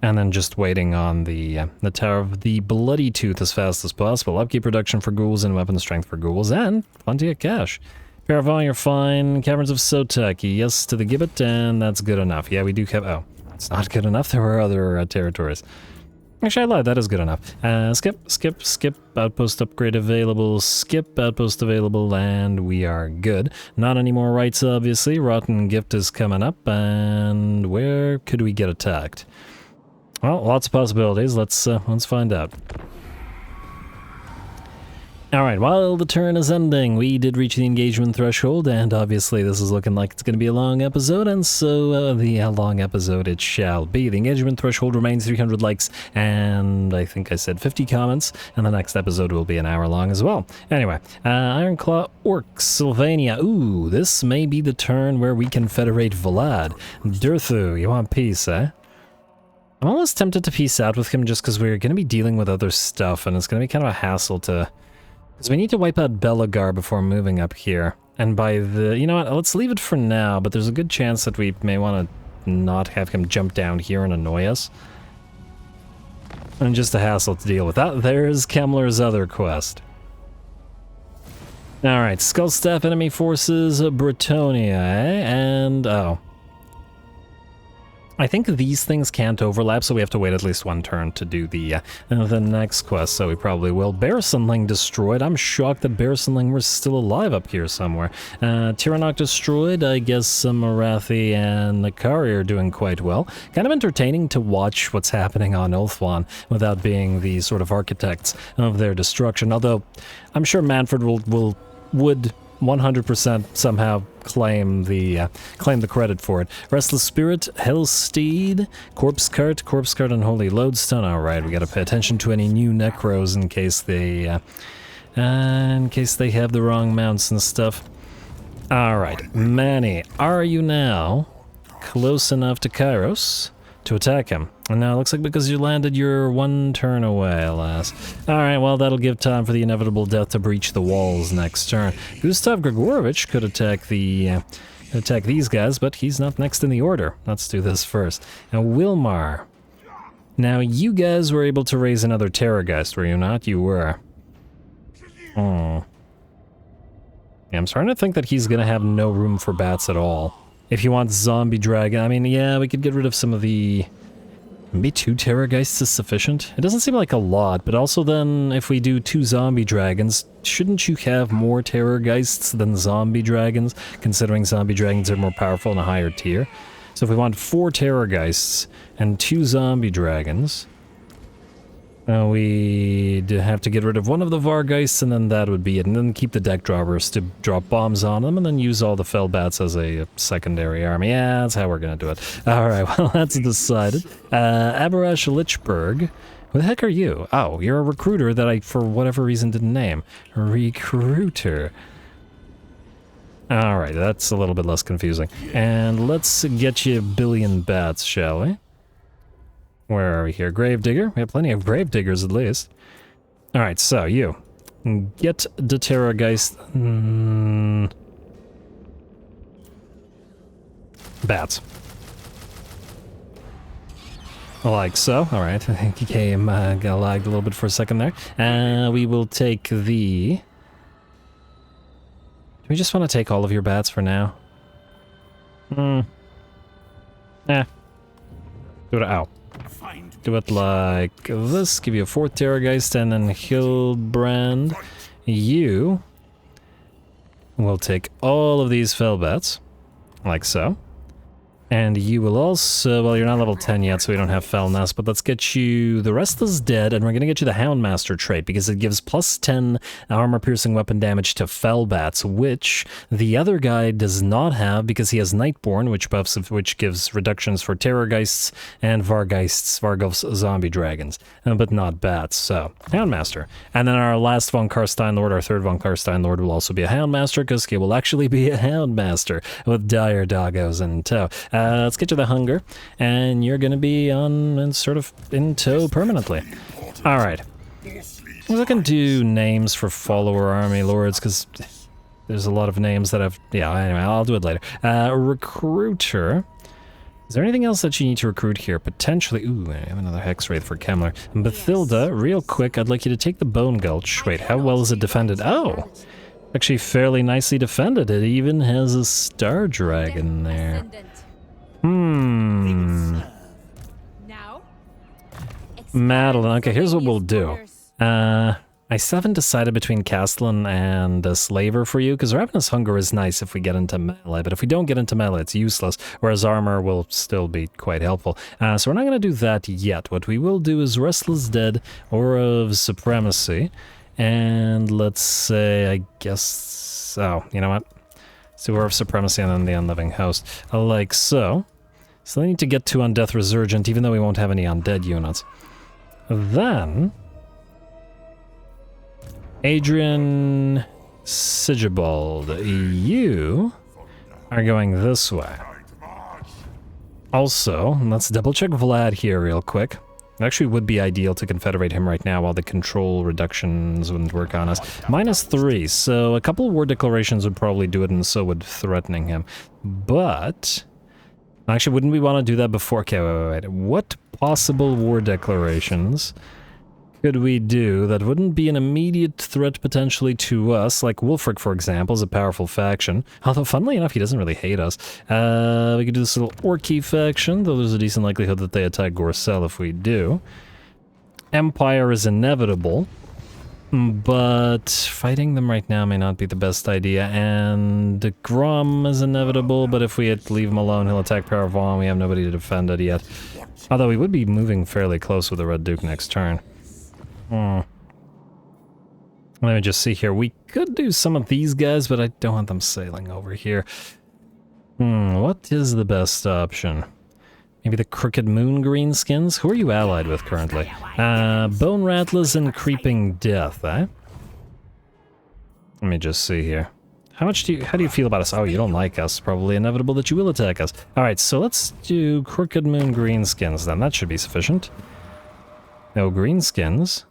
And then just waiting on the Tower of the Bloody Tooth as fast as possible. Upkeep production for ghouls and weapon strength for ghouls, and plenty of cash. Paravon, you're fine. Caverns of Sotek, yes to the Gibbet, and that's good enough. Yeah, we do have... Oh, it's not good enough. There were other territories. Actually, I lied. That is good enough. Skip. Outpost upgrade available. Skip. Outpost available, and we are good. Not any more rights, obviously. Rotten Gift is coming up, and where could we get attacked? Well, lots of possibilities. Let's find out. Alright, while the turn is ending, we did reach the engagement threshold, and obviously this is looking like it's going to be a long episode, and so the long episode it shall be. The engagement threshold remains 300 likes, and I think I said 50 comments, and the next episode will be an hour long as well. Anyway, Ironclaw Orcs, Sylvania. Ooh, this may be the turn where we can federate Vlad. Durthu, you want peace, eh? I'm almost tempted to peace out with him just because we're going to be dealing with other stuff, and it's going to be kind of a hassle to... Because we need to wipe out Belagar before moving up here. And by the... You know what? Let's leave it for now, but there's a good chance that we may want to not have him jump down here and annoy us. And just a hassle to deal with. There's Kemler's other quest. Alright, Skullstaff enemy forces, Bretonia, eh? And... oh. I think these things can't overlap, so we have to wait at least one turn to do the next quest, so we probably will. Bearsunling destroyed. I'm shocked that Bearsunling was still alive up here somewhere. Tyrannok destroyed. I guess Marathi and Nakari are doing quite well. Kind of entertaining to watch what's happening on Ulthuan without being the sort of architects of their destruction, although I'm sure Mannfred would 100% somehow claim the credit for it. Restless Spirit, Hellsteed, Corpse Cart, and Holy Lodestone. All right, we got to pay attention to any new necros in case they have the wrong mounts and stuff. All right, Manny, are you now close enough to Kairos to attack him? And now it looks like because you landed, you're one turn away, alas. Alright, well, that'll give time for the inevitable death to breach the walls next turn. Gustav Grigorovich could attack these guys, but he's not next in the order. Let's do this first. Now, Wilmar. Now, you guys were able to raise another Terrorgeist, were you not? You were. Oh. Yeah, I'm starting to think that he's gonna have no room for bats at all. If you want Zombie Dragon, I mean, yeah, we could get rid of some of the... Maybe 2 Terrorgeists is sufficient? It doesn't seem like a lot, but also then, if we do 2 Zombie Dragons, shouldn't you have more Terrorgeists than Zombie Dragons, considering Zombie Dragons are more powerful in a higher tier? So if we want 4 Terrorgeists and 2 Zombie Dragons, we'd have to get rid of one of the Vargeists, and then that would be it. And then keep the deck drawers to drop bombs on them, and then use all the Fellbats as a secondary army. Yeah, that's how we're gonna do it. Alright, well, that's decided. Abarash Lichberg. Who the heck are you? Oh, you're a recruiter that I, for whatever reason, didn't name. Recruiter. Alright, that's a little bit less confusing. And let's get you a billion bats, shall we? Where are we here? Gravedigger? We have plenty of Gravediggers at least. Alright, so you. Get the Terrorgeist. Bats. Like so. Alright, I think he came, got lagged a little bit for a second there. We will take the... Do we just want to take all of your bats for now? Do it out. Do it like this, give you a 4th Terrorgeist, and then Hildebrand. You will take all of these Fellbats, like so. And you will also, well, you're not level 10 yet, so we don't have Fellnest, but let's get you the Restless Dead, and we're going to get you the Houndmaster trait, because it gives plus 10 armor-piercing weapon damage to Fellbats, which the other guy does not have, because he has Nightborn, which gives reductions for Terrorgeists and Vargulf's zombie dragons, but not bats, so Houndmaster. And then our last Von Carstein Lord, our 3rd Von Carstein Lord, will also be a Houndmaster, because he will actually be a Houndmaster with dire doggos in tow. Let's get to the Hunger, and you're gonna be on and sort of in tow permanently. Alright. I can do names for follower army lords, because there's a lot of names that I've... Yeah, anyway, I'll do it later. Recruiter. Is there anything else that you need to recruit here? Potentially... Ooh, I have another Hex Wraith for Kemmler. Bathilda, real quick, I'd like you to take the Bone Gulch. Wait, how well is it defended? Oh! Actually fairly nicely defended. It even has a Star Dragon there. Madeline, okay, here's what we'll do. I still haven't decided between Castellan and Slaver for you, because Ravenous Hunger is nice if we get into melee, but if we don't get into melee, it's useless, whereas armor will still be quite helpful. So we're not going to do that yet. What we will do is Restless Dead, Aura of Supremacy, and let's say, I guess... Oh, you know what? Let's do Aura of Supremacy and then the Unliving Host. Like so. So they need to get to Undeath Resurgent, even though we won't have any undead units. Then... Adrian Sigibald, you are going this way. Also, let's double check Vlad here real quick. It actually would be ideal to confederate him right now while the control reductions wouldn't work on us. -3, so a couple of war declarations would probably do it, and so would threatening him. But... Actually, wouldn't we want to do that before? Okay, wait. What possible war declarations could we do that wouldn't be an immediate threat potentially to us? Like Wulfric, for example, is a powerful faction. Although, funnily enough, he doesn't really hate us. We could do this little Orky faction, though there's a decent likelihood that they attack Gorcel if we do. Empire is inevitable, but fighting them right now may not be the best idea. And Grom is inevitable, but if we leave him alone, he'll attack Paravon. We have nobody to defend it yet. Although we would be moving fairly close with the Red Duke next turn. Let me just see here. We could do some of these guys, but I don't want them sailing over here. What is the best option? Maybe the Crooked Moon Greenskins? Who are you allied with currently? Bone Rattlers and Creeping Death, eh? Let me just see here. How do you feel about us? Oh, you don't like us. Probably inevitable that you will attack us. Alright, so let's do Crooked Moon Greenskins then. That should be sufficient. No Greenskins.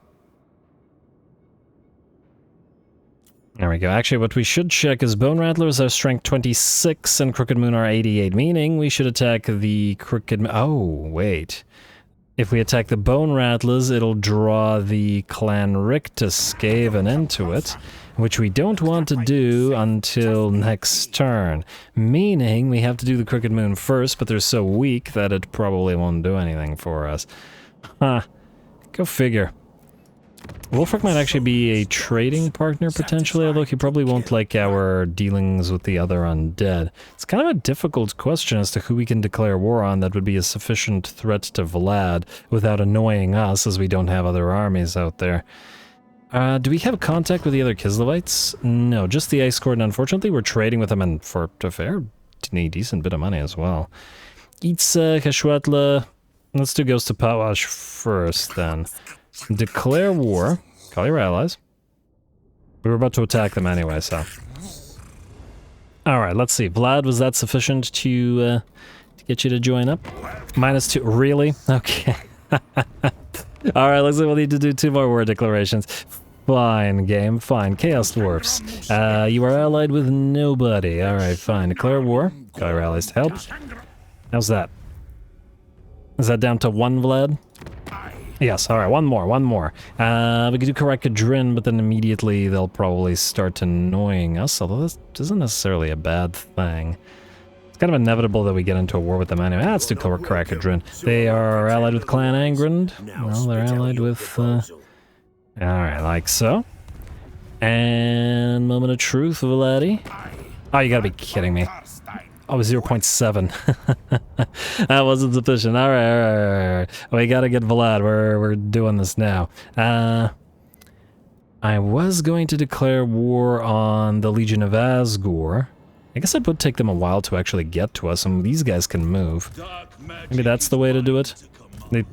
There we go. Actually, what we should check is Bone Rattlers are strength 26 and Crooked Moon are 88, meaning we should attack the Crooked Moon. Oh, wait. If we attack the Bone Rattlers, it'll draw the Clan Rictus-Skaven into it, which we don't want to do until next turn. Meaning we have to do the Crooked Moon first, but they're so weak that it probably won't do anything for us. Huh. Go figure. Wulfric might actually be a trading partner, potentially, although he probably won't like our dealings with the other undead. It's kind of a difficult question as to who we can declare war on that would be a sufficient threat to Vlad without annoying us, as we don't have other armies out there. Do we have contact with the other Kislevites? No, just the Ice Court, and unfortunately we're trading with them, and for a fair, decent bit of money as well. Itza, Kashwatla. Let's do Ghost of Pawash first, then. Declare war. Call your allies. We were about to attack them anyway, so. Alright, let's see. Vlad, was that sufficient to get you to join up? -2. Really? Okay. Alright, looks like we'll need to do 2 more war declarations. Fine, game. Fine. Chaos Dwarfs. You are allied with nobody. Alright, fine. Declare war. Call your allies to help. How's that? Is that down to 1, Vlad? Yes, alright, one more. We could do Karakadrin, but then immediately they'll probably start annoying us, although this isn't necessarily a bad thing. It's kind of inevitable that we get into a war with them anyway. Let's do Karakadrin. They are allied with Clan Angrand. Well, they're allied with, alright, like so. And moment of truth, Vladi. Oh, you gotta be kidding me. Oh, 0.7. That wasn't sufficient. All right. We gotta get Vlad. We're doing this now. I was going to declare war on the Legion of Asgore. I guess it would take them a while to actually get to us, and these guys can move. Maybe that's the way to do it? They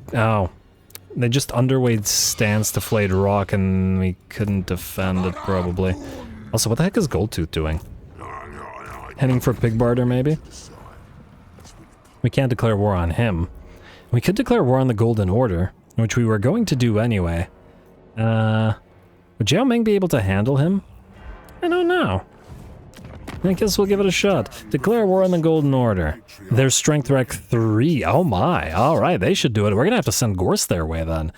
just underweight stance to Flayed Rock, and we couldn't defend it, probably. Also, what the heck is Goldtooth doing? Heading for Pig Barter, maybe? We can't declare war on him. We could declare war on the Golden Order, which we were going to do anyway. Would Jiao Ming be able to handle him? I don't know. I guess we'll give it a shot. Declare war on the Golden Order. Their strength rank 3. Oh my. Alright, they should do it. We're gonna have to send Gorse their way then.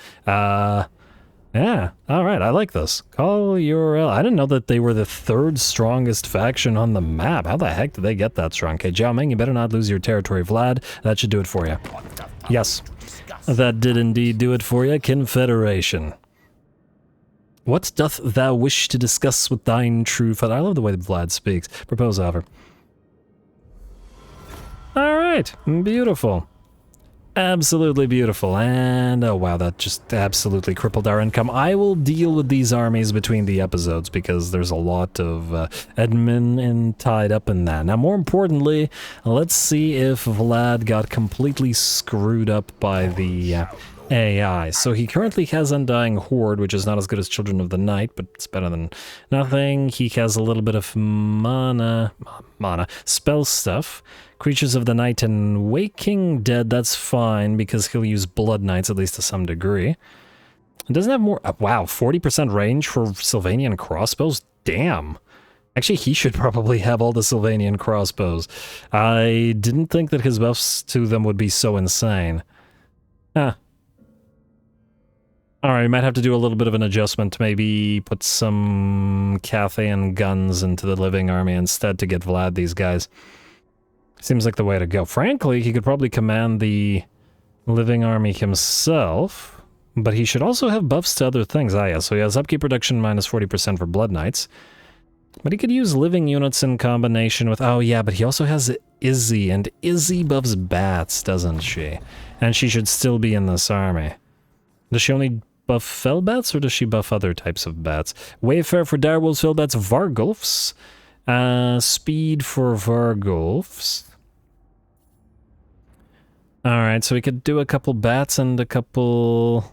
Yeah, alright, I like this. Call your... I didn't know that they were the 3rd strongest faction on the map. How the heck did they get that strong? Okay, Jiao Ming, you better not lose your territory, Vlad. That should do it for you. Yes, that did indeed do it for you. Confederation. What doth thou wish to discuss with thine true father? I love the way that Vlad speaks. Propose offer. Alright, beautiful. Absolutely beautiful, and oh wow, that just absolutely crippled our income. I will deal with these armies between the episodes because there's a lot of admin tied up in that. Now, more importantly, let's see if Vlad got completely screwed up by the AI. So he currently has Undying Horde, which is not as good as Children of the Night, but it's better than nothing. He has a little bit of mana, spell stuff. Creatures of the Night and Waking Dead, that's fine, because he'll use Blood Knights, at least to some degree. It doesn't have more... wow, 40% range for Sylvanian crossbows? Damn. Actually, he should probably have all the Sylvanian crossbows. I didn't think that his buffs to them would be so insane. Huh. Alright, we might have to do a little bit of an adjustment to maybe put some Cathayan guns into the living army instead to get Vlad these guys. Seems like the way to go. Frankly, he could probably command the living army himself, but he should also have buffs to other things. Ah, yeah, so he has upkeep reduction minus 40% for Blood Knights. But he could use living units in combination with... Oh, yeah, but he also has Izzy, and Izzy buffs bats, doesn't she? And she should still be in this army. Does she only buff fell bats, or does she buff other types of bats? Wayfare for direwolves, fell bats, Vargulfs. Speed for Vargulfs. Alright, so we could do a couple bats and a couple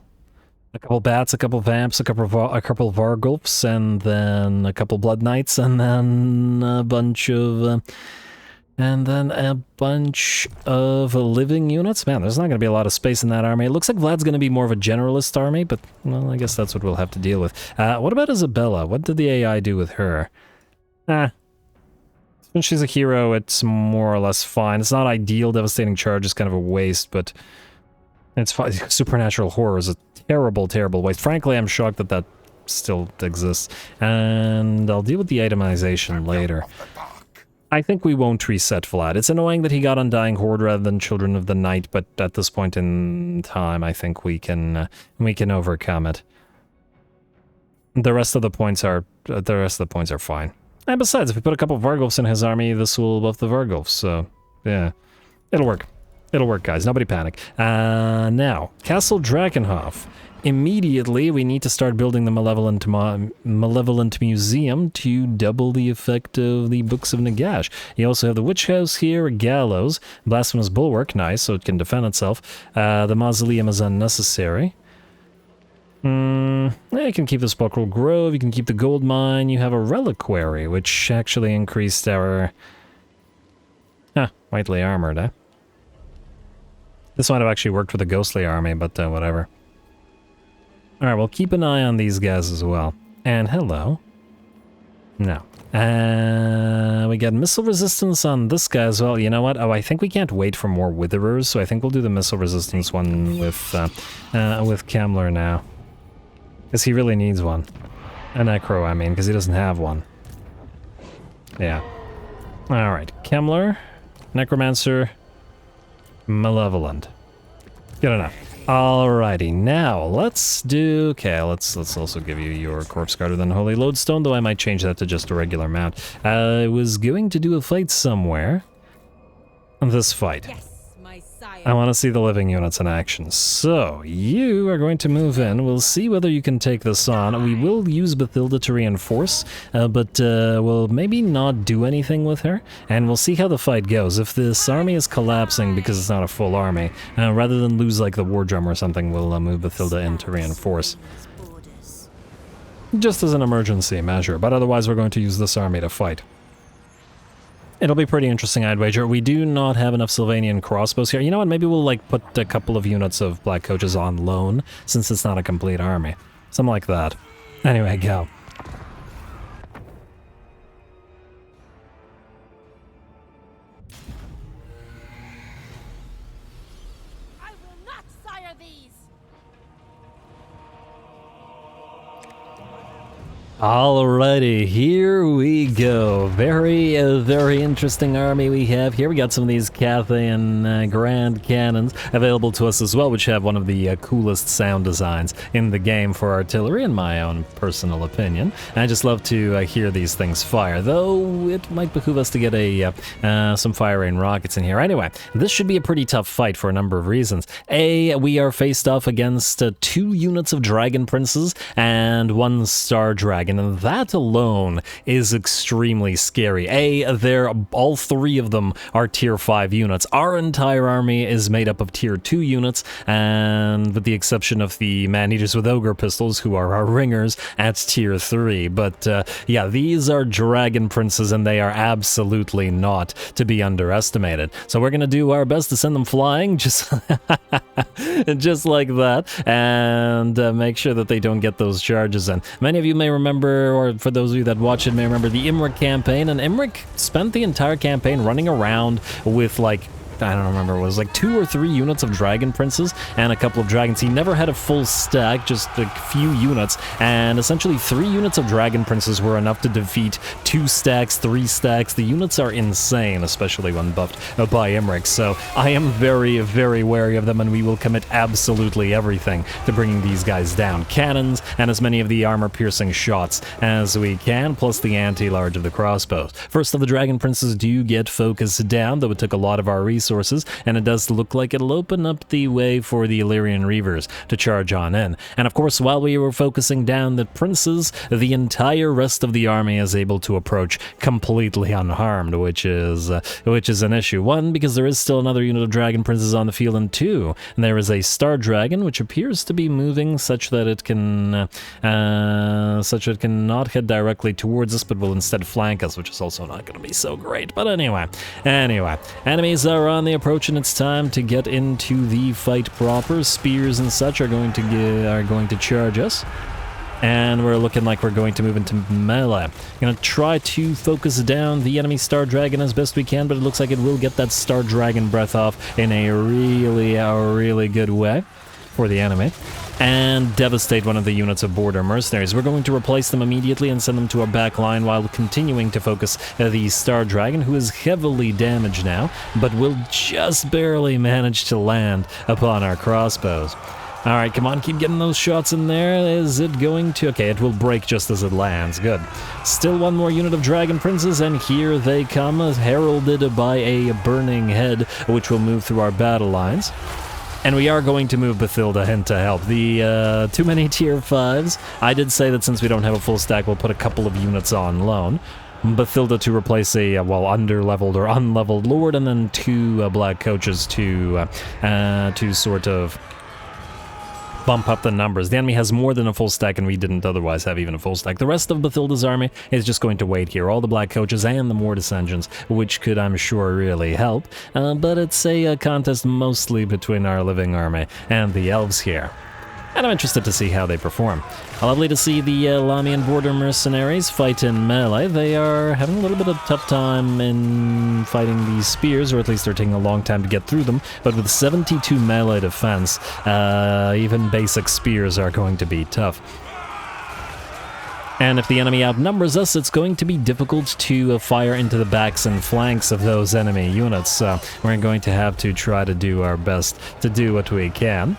bats, a couple vamps, a couple Vargulfs, and then a couple Blood Knights, and then a bunch of... living units. Man, there's not going to be a lot of space in that army. It looks like Vlad's going to be more of a generalist army, but, well, I guess that's what we'll have to deal with. What about Isabella? What did the AI do with her? Since she's a hero, it's more or less fine. It's not ideal. Devastating Charge is kind of a waste, but it's fine. Supernatural Horror is a terrible, terrible waste. Frankly, I'm shocked that that still exists. And I'll deal with the itemization later. I think we won't reset Vlad. It's annoying that he got Undying Horde rather than Children of the Night, but at this point in time, I think we can overcome it. The rest of the points are fine. And besides, if we put a couple of Vargulfs in his army, this will buff the Vargulfs. So, yeah, it'll work. It'll work, guys. Nobody panic. Now, Castle Drakenhof. Immediately, we need to start building the Malevolent Museum to double the effect of the Books of Nagash. You also have the Witch House here, a Gallows, Blasphemous Bulwark, nice, so it can defend itself. The Mausoleum is unnecessary. You can keep the Sepulchral Grove, you can keep the Gold Mine, you have a Reliquary, which actually increased our... lightly armored, eh? This might have actually worked for the Ghostly Army, but whatever. Alright, well, keep an eye on these guys as well. And hello. No. We got missile resistance on this guy as well. You know what? Oh, I think we can't wait for more Witherers, so I think we'll do the missile resistance one with Kemmler now. Because he really needs one. A Necro, I mean, because he doesn't have one. Yeah. Alright, Kemmler, Necromancer, Malevolent. Good enough. Alrighty, now let's do... Okay, let's also give you your Corpse Guard and Holy Lodestone, though I might change that to just a regular mount. I was going to do a fight somewhere. This fight. Yes, my sire. I want to see the living units in action. So, you are going to move in. We'll see whether you can take this on. We will use Bathilda to reinforce, but we'll maybe not do anything with her, and we'll see how the fight goes. If this army is collapsing because it's not a full army, rather than lose like the War Drum or something, we'll move Bathilda in to reinforce. Just as an emergency measure, but otherwise we're going to use this army to fight. It'll be pretty interesting, I'd wager. We do not have enough Sylvanian crossbows here. You know what, maybe we'll like put a couple of units of Black Coaches on loan, since it's not a complete army. Something like that. Anyway, go. I will not sire these. Alrighty, here we go. Very interesting army we have here. We got some of these Cathayan Grand Cannons available to us as well, which have one of the coolest sound designs in the game for artillery, in my own personal opinion. I just love to hear these things fire, though it might behoove us to get some fire rain rockets in here. Anyway, this should be a pretty tough fight for a number of reasons. A, we are faced off against 2 units of Dragon Princes and 1 Star Dragon. And that alone is extremely scary. All 3 of them are tier 5 units. Our entire army is made up of tier 2 units, and with the exception of the Man-Eaters with Ogre Pistols, who are our ringers, at tier 3. But yeah, these are Dragon Princes, and they are absolutely not to be underestimated. So we're going to do our best to send them flying, just like that, and make sure that they don't get those charges in. Many of you may remember, or for those of you that watch it may remember, the Imric campaign, and Imric spent the entire campaign running around with like I don't remember, it was like 2 or 3 units of Dragon Princes and a couple of dragons. He never had a full stack, just a few units, and essentially 3 units of Dragon Princes were enough to defeat 2 stacks, 3 stacks. The units are insane, especially when buffed by Imric, so I am very, very wary of them, and we will commit absolutely everything to bringing these guys down. Cannons, and as many of the armor-piercing shots as we can, plus the anti-large of the crossbows. First of the Dragon Princes do get focused down, though it took a lot of our resources, and it does look like it'll open up the way for the Illyrian Reavers to charge on in. And of course, while we were focusing down the princes, the entire rest of the army is able to approach completely unharmed, which is an issue. 1, because there is still another unit of Dragon Princes on the field, and 2, there is a Star Dragon, which appears to be moving such that it can not head directly towards us, but will instead flank us, which is also not going to be so great. But anyway, enemies are on the approach, and it's time to get into the fight proper. Spears and such are going to charge us, and we're looking like we're going to move into melee. Gonna try to focus down the enemy Star Dragon as best we can, but it looks like it will get that Star Dragon breath off in a really good way for the enemy, and devastate one of the units of Border Mercenaries. We're going to replace them immediately and send them to our back line while continuing to focus the Star Dragon, who is heavily damaged now, but will just barely manage to land upon our crossbows. Alright, come on, keep getting those shots in there. Is it going to... Okay, it will break just as it lands. Good. Still 1 more unit of Dragon Princes, and here they come, heralded by a burning head, which will move through our battle lines. And we are going to move Bathilda in to help. The too many tier 5s. I did say that since we don't have a full stack, we'll put a couple of units on loan. Bathilda to replace a, under-leveled or unleveled Lord, and then 2 black coaches to sort of bump up the numbers. The enemy has more than a full stack, and we didn't otherwise have even a full stack. The rest of Bathilda's army is just going to wait here. All the black coaches and the Mortis engines, which could, I'm sure, really help. But it's a contest mostly between our living army and the elves here. And I'm interested to see how they perform. Lovely to see the Lamian Border Mercenaries fight in melee. They are having a little bit of a tough time in fighting these spears, or at least they're taking a long time to get through them. But with 72 melee defense, even basic spears are going to be tough. And if the enemy outnumbers us, it's going to be difficult to fire into the backs and flanks of those enemy units. So we're going to have to try to do our best to do what we can,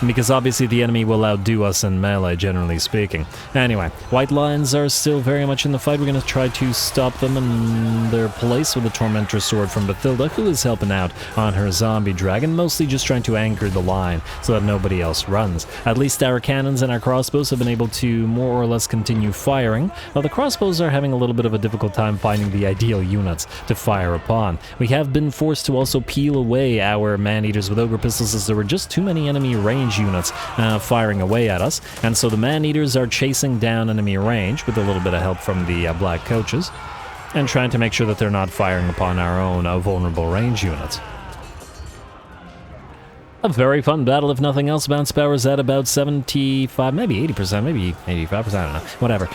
because obviously the enemy will outdo us in melee, generally speaking. Anyway, white lines are still very much in the fight. We're going to try to stop them in their place with the Tormentor Sword from Bathilda, who is helping out on her zombie dragon, mostly just trying to anchor the line so that nobody else runs. At least our cannons and our crossbows have been able to more or less continue firing, while the crossbows are having a little bit of a difficult time finding the ideal units to fire upon. We have been forced to also peel away our man-eaters with ogre pistols, as there were just too many enemy range units firing away at us, and so the man-eaters are chasing down enemy range with a little bit of help from the black coaches, and trying to make sure that they're not firing upon our own vulnerable range units. A very fun battle, if nothing else. Bounce power is at about 75, maybe 80%, maybe 85%, I don't know, whatever.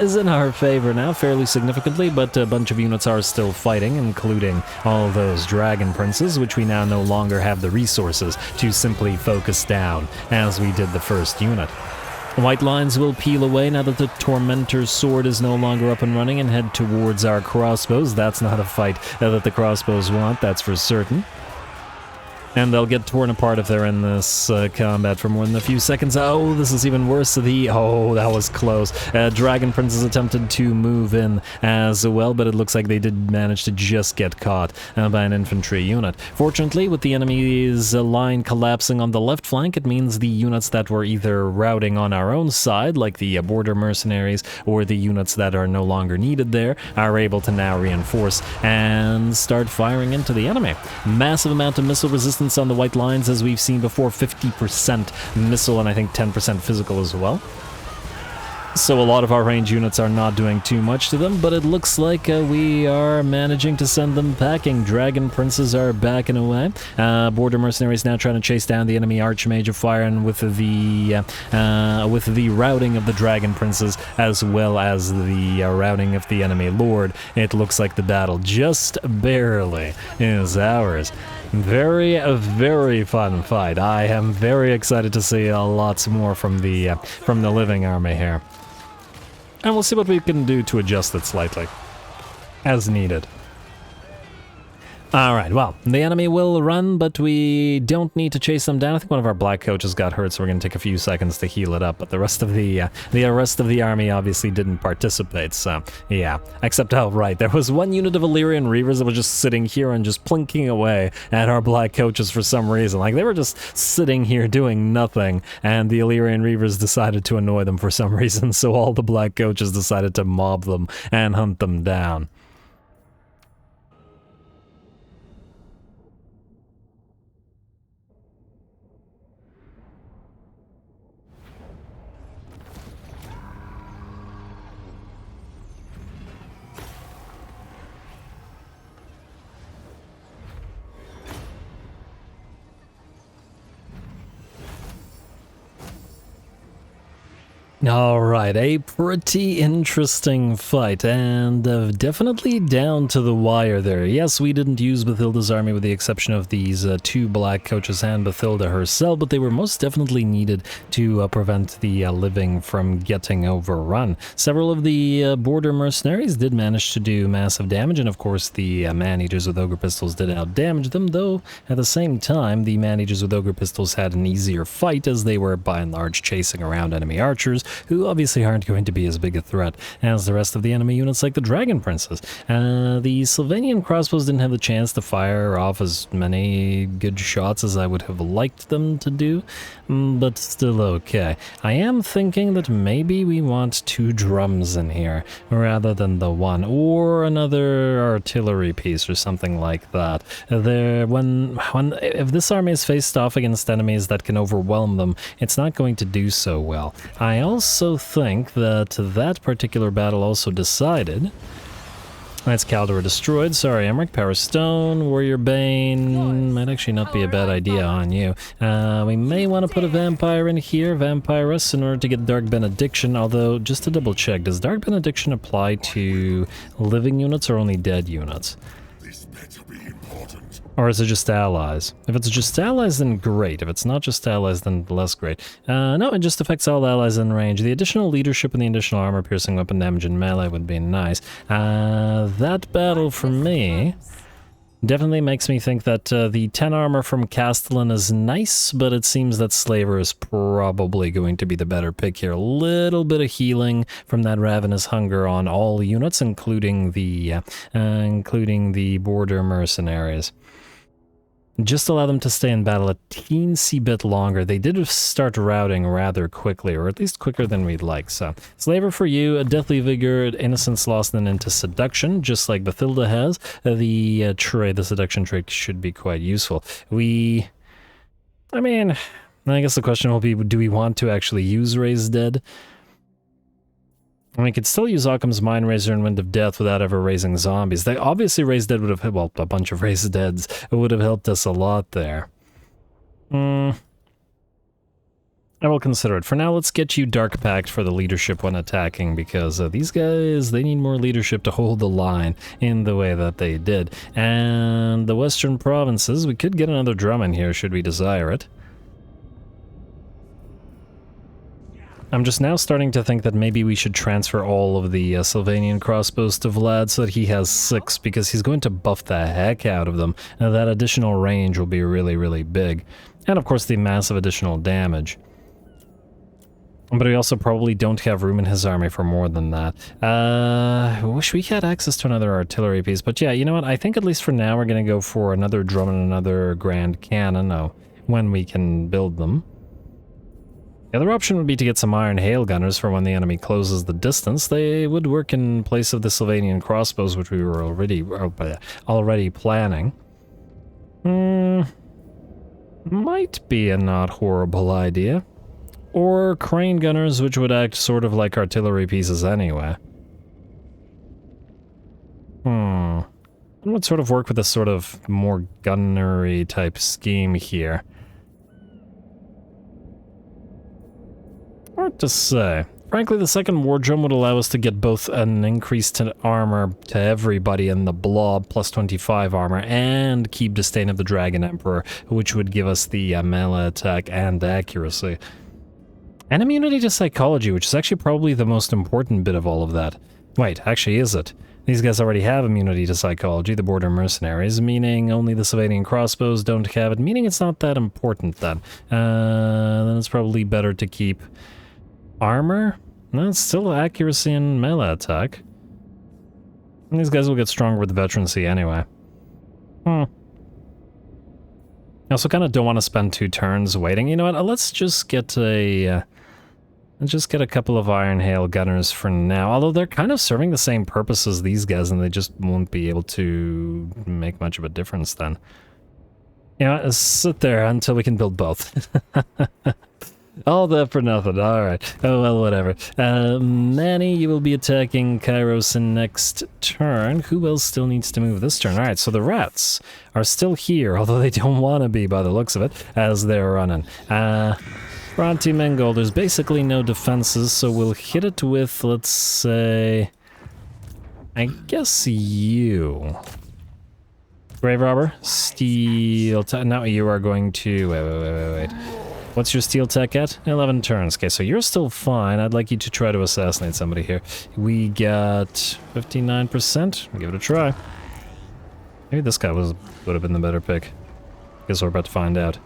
Is in our favor now, fairly significantly, but a bunch of units are still fighting, including all those Dragon Princes, which we now no longer have the resources to simply focus down, as we did the first unit. White lines will peel away now that the Tormentor's Sword is no longer up and running, and head towards our crossbows. That's not a fight that the crossbows want, that's for certain. And they'll get torn apart if they're in this combat for more than a few seconds. Oh, this is even worse. Oh, that was close. Dragon Princes attempted to move in as well, but it looks like they did manage to just get caught by an infantry unit. Fortunately, with the enemy's line collapsing on the left flank, it means the units that were either routing on our own side, like the Border Mercenaries, or the units that are no longer needed there, are able to now reinforce and start firing into the enemy. Massive amount of missile resistance on the white lines, as we've seen before. 50% missile and I think 10% physical as well. So a lot of our range units are not doing too much to them, but it looks like we are managing to send them packing. Dragon Princes are backing away. Border Mercenaries now trying to chase down the enemy Archmage of Fire, and with the routing of the Dragon Princes, as well as the routing of the enemy Lord, it looks like the battle just barely is ours. Very, very fun fight. I am very excited to see lots more from the living army here. And we'll see what we can do to adjust it slightly, as needed. Alright, well, the enemy will run, but we don't need to chase them down. I think one of our black coaches got hurt, so we're going to take a few seconds to heal it up, but the rest of the army obviously didn't participate, so yeah. Except, oh right, there was one unit of Illyrian Reavers that was just sitting here and just plinking away at our black coaches for some reason. Like, they were just sitting here doing nothing, and the Illyrian Reavers decided to annoy them for some reason, so all the black coaches decided to mob them and hunt them down. Alright, a pretty interesting fight, and definitely down to the wire there. Yes, we didn't use Bathilda's army with the exception of these two black coaches and Bathilda herself, but they were most definitely needed to prevent the living from getting overrun. Several of the border mercenaries did manage to do massive damage, and of course the man-eaters with ogre pistols did outdamage them, though at the same time the man-eaters with ogre pistols had an easier fight as they were by and large chasing around enemy archers, who obviously aren't going to be as big a threat as the rest of the enemy units like the Dragon Princes. The Sylvanian crossbows didn't have the chance to fire off as many good shots as I would have liked them to do, but still okay. I am thinking that maybe we want two drums in here rather than the one, or another artillery piece or something like that. If this army is faced off against enemies that can overwhelm them, it's not going to do so well. I also think that that particular battle also decided... That's Caldera destroyed. Sorry, Emmerich. Power Stone, Warrior Bane. Might actually not be a bad idea on you. We may want to put a Vampire in here, Vampirus, in order to get Dark Benediction. Although, just to double check, does Dark Benediction apply to living units or only dead units? This better be important. Or is it just allies? If it's just allies, then great. If it's not just allies, then less great. No, it just affects all allies in range. The additional leadership and the additional armor-piercing weapon damage in melee would be nice. That battle for me definitely makes me think that the 10 armor from Castellan is nice, but it seems that Slaver is probably going to be the better pick here. A little bit of healing from that Ravenous Hunger on all units, including the border mercenaries. Just allow them to stay in battle a teensy bit longer. They did start routing rather quickly, or at least quicker than we'd like, so. Slaver for you, a Deathly Vigor, Innocence Lost, and into Seduction, just like Bathilda has. The seduction trait should be quite useful. I guess the question will be, do we want to actually use Raise Dead? We could still use Occam's Mind Razor and Wind of Death without ever raising zombies. They obviously Raised Dead would have, well, a bunch of Raised Deads would have helped us a lot there. I will consider it. For now, let's get you Dark Pact for the leadership when attacking, because these guys, they need more leadership to hold the line in the way that they did. And the Western Provinces, we could get another drum in here should we desire it. I'm just now starting to think that maybe we should transfer all of the Sylvanian crossbows to Vlad so that he has 6, because he's going to buff the heck out of them, and that additional range will be really, really big. And of course the massive additional damage. But we also probably don't have room in his army for more than that. I wish we had access to another artillery piece, but yeah, you know what, I think at least for now we're going to go for another drum and another grand cannon, when we can build them. The other option would be to get some iron hail gunners for when the enemy closes the distance. They would work in place of the Sylvanian crossbows, which we were already planning. Might be a not horrible idea. or crane gunners, which would act sort of like artillery pieces anyway. It would sort of work with a sort of more gunnery type scheme here. Hard to say. Frankly, the second war drum would allow us to get both an increase to armor to everybody in the blob, plus 25 armor, and keep Disdain of the Dragon Emperor, which would give us the melee attack and accuracy. And immunity to psychology, which is actually probably the most important bit of all of that. Wait, actually is it? These guys already have immunity to psychology, the border mercenaries, meaning only the Sylvanian crossbows don't have it, meaning it's not that important then. Then it's probably better to keep armor? No, it's still accuracy and melee attack. And these guys will get stronger with veterancy anyway. I also kind of don't want to spend 2 turns waiting. You know what? Let's just get a... Let's just get a couple of Iron Hail gunners for now, although they're kind of serving the same purpose as these guys, and they just won't be able to make much of a difference then. You know, sit there until we can build both. All that for nothing, alright. Oh well, whatever. Manny, you will be attacking Kairos in next turn. Who else still needs to move this turn? Alright, so the rats are still here, although they don't want to be by the looks of it, as they're running. Bronte Mengol, there's basically no defenses, so we'll hit it with, let's say... I guess you. Grave Robber, Steel... No, you are going to... Wait. What's your Steel Tech at? 11 turns. Okay, so you're still fine. I'd like you to try to assassinate somebody here. We got 59%. Give it a try. Maybe this guy would have been the better pick. Guess we're about to find out.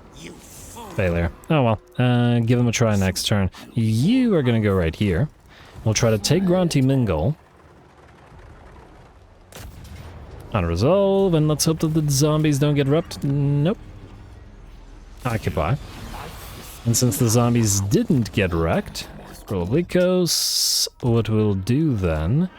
Failure. Oh well, give them a try next turn. You are gonna go right here. We'll try to take Grunty Mingle. On a resolve, and let's hope that the zombies don't get wrecked. Nope. Occupy. And since the zombies didn't get wrecked, probably goes. What we'll do then...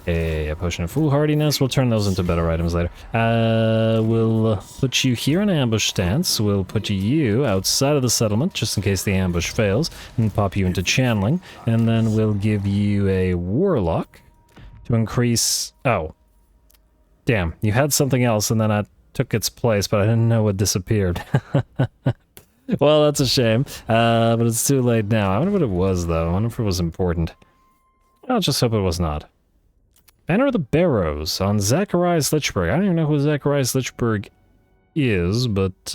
A potion of foolhardiness. We'll turn those into better items later. We'll put you here in ambush stance. We'll put you outside of the settlement, just in case the ambush fails, and pop you into channeling. And then we'll give you a warlock to increase... Oh. Damn, you had something else, and then I took its place, but I didn't know it disappeared. Well, that's a shame. But it's too late now. I wonder what it was, though. I wonder if it was important. I'll just hope it was not. Banner of the Barrows on Zacharias Lichberg. I don't even know who Zacharias Lichberg is, but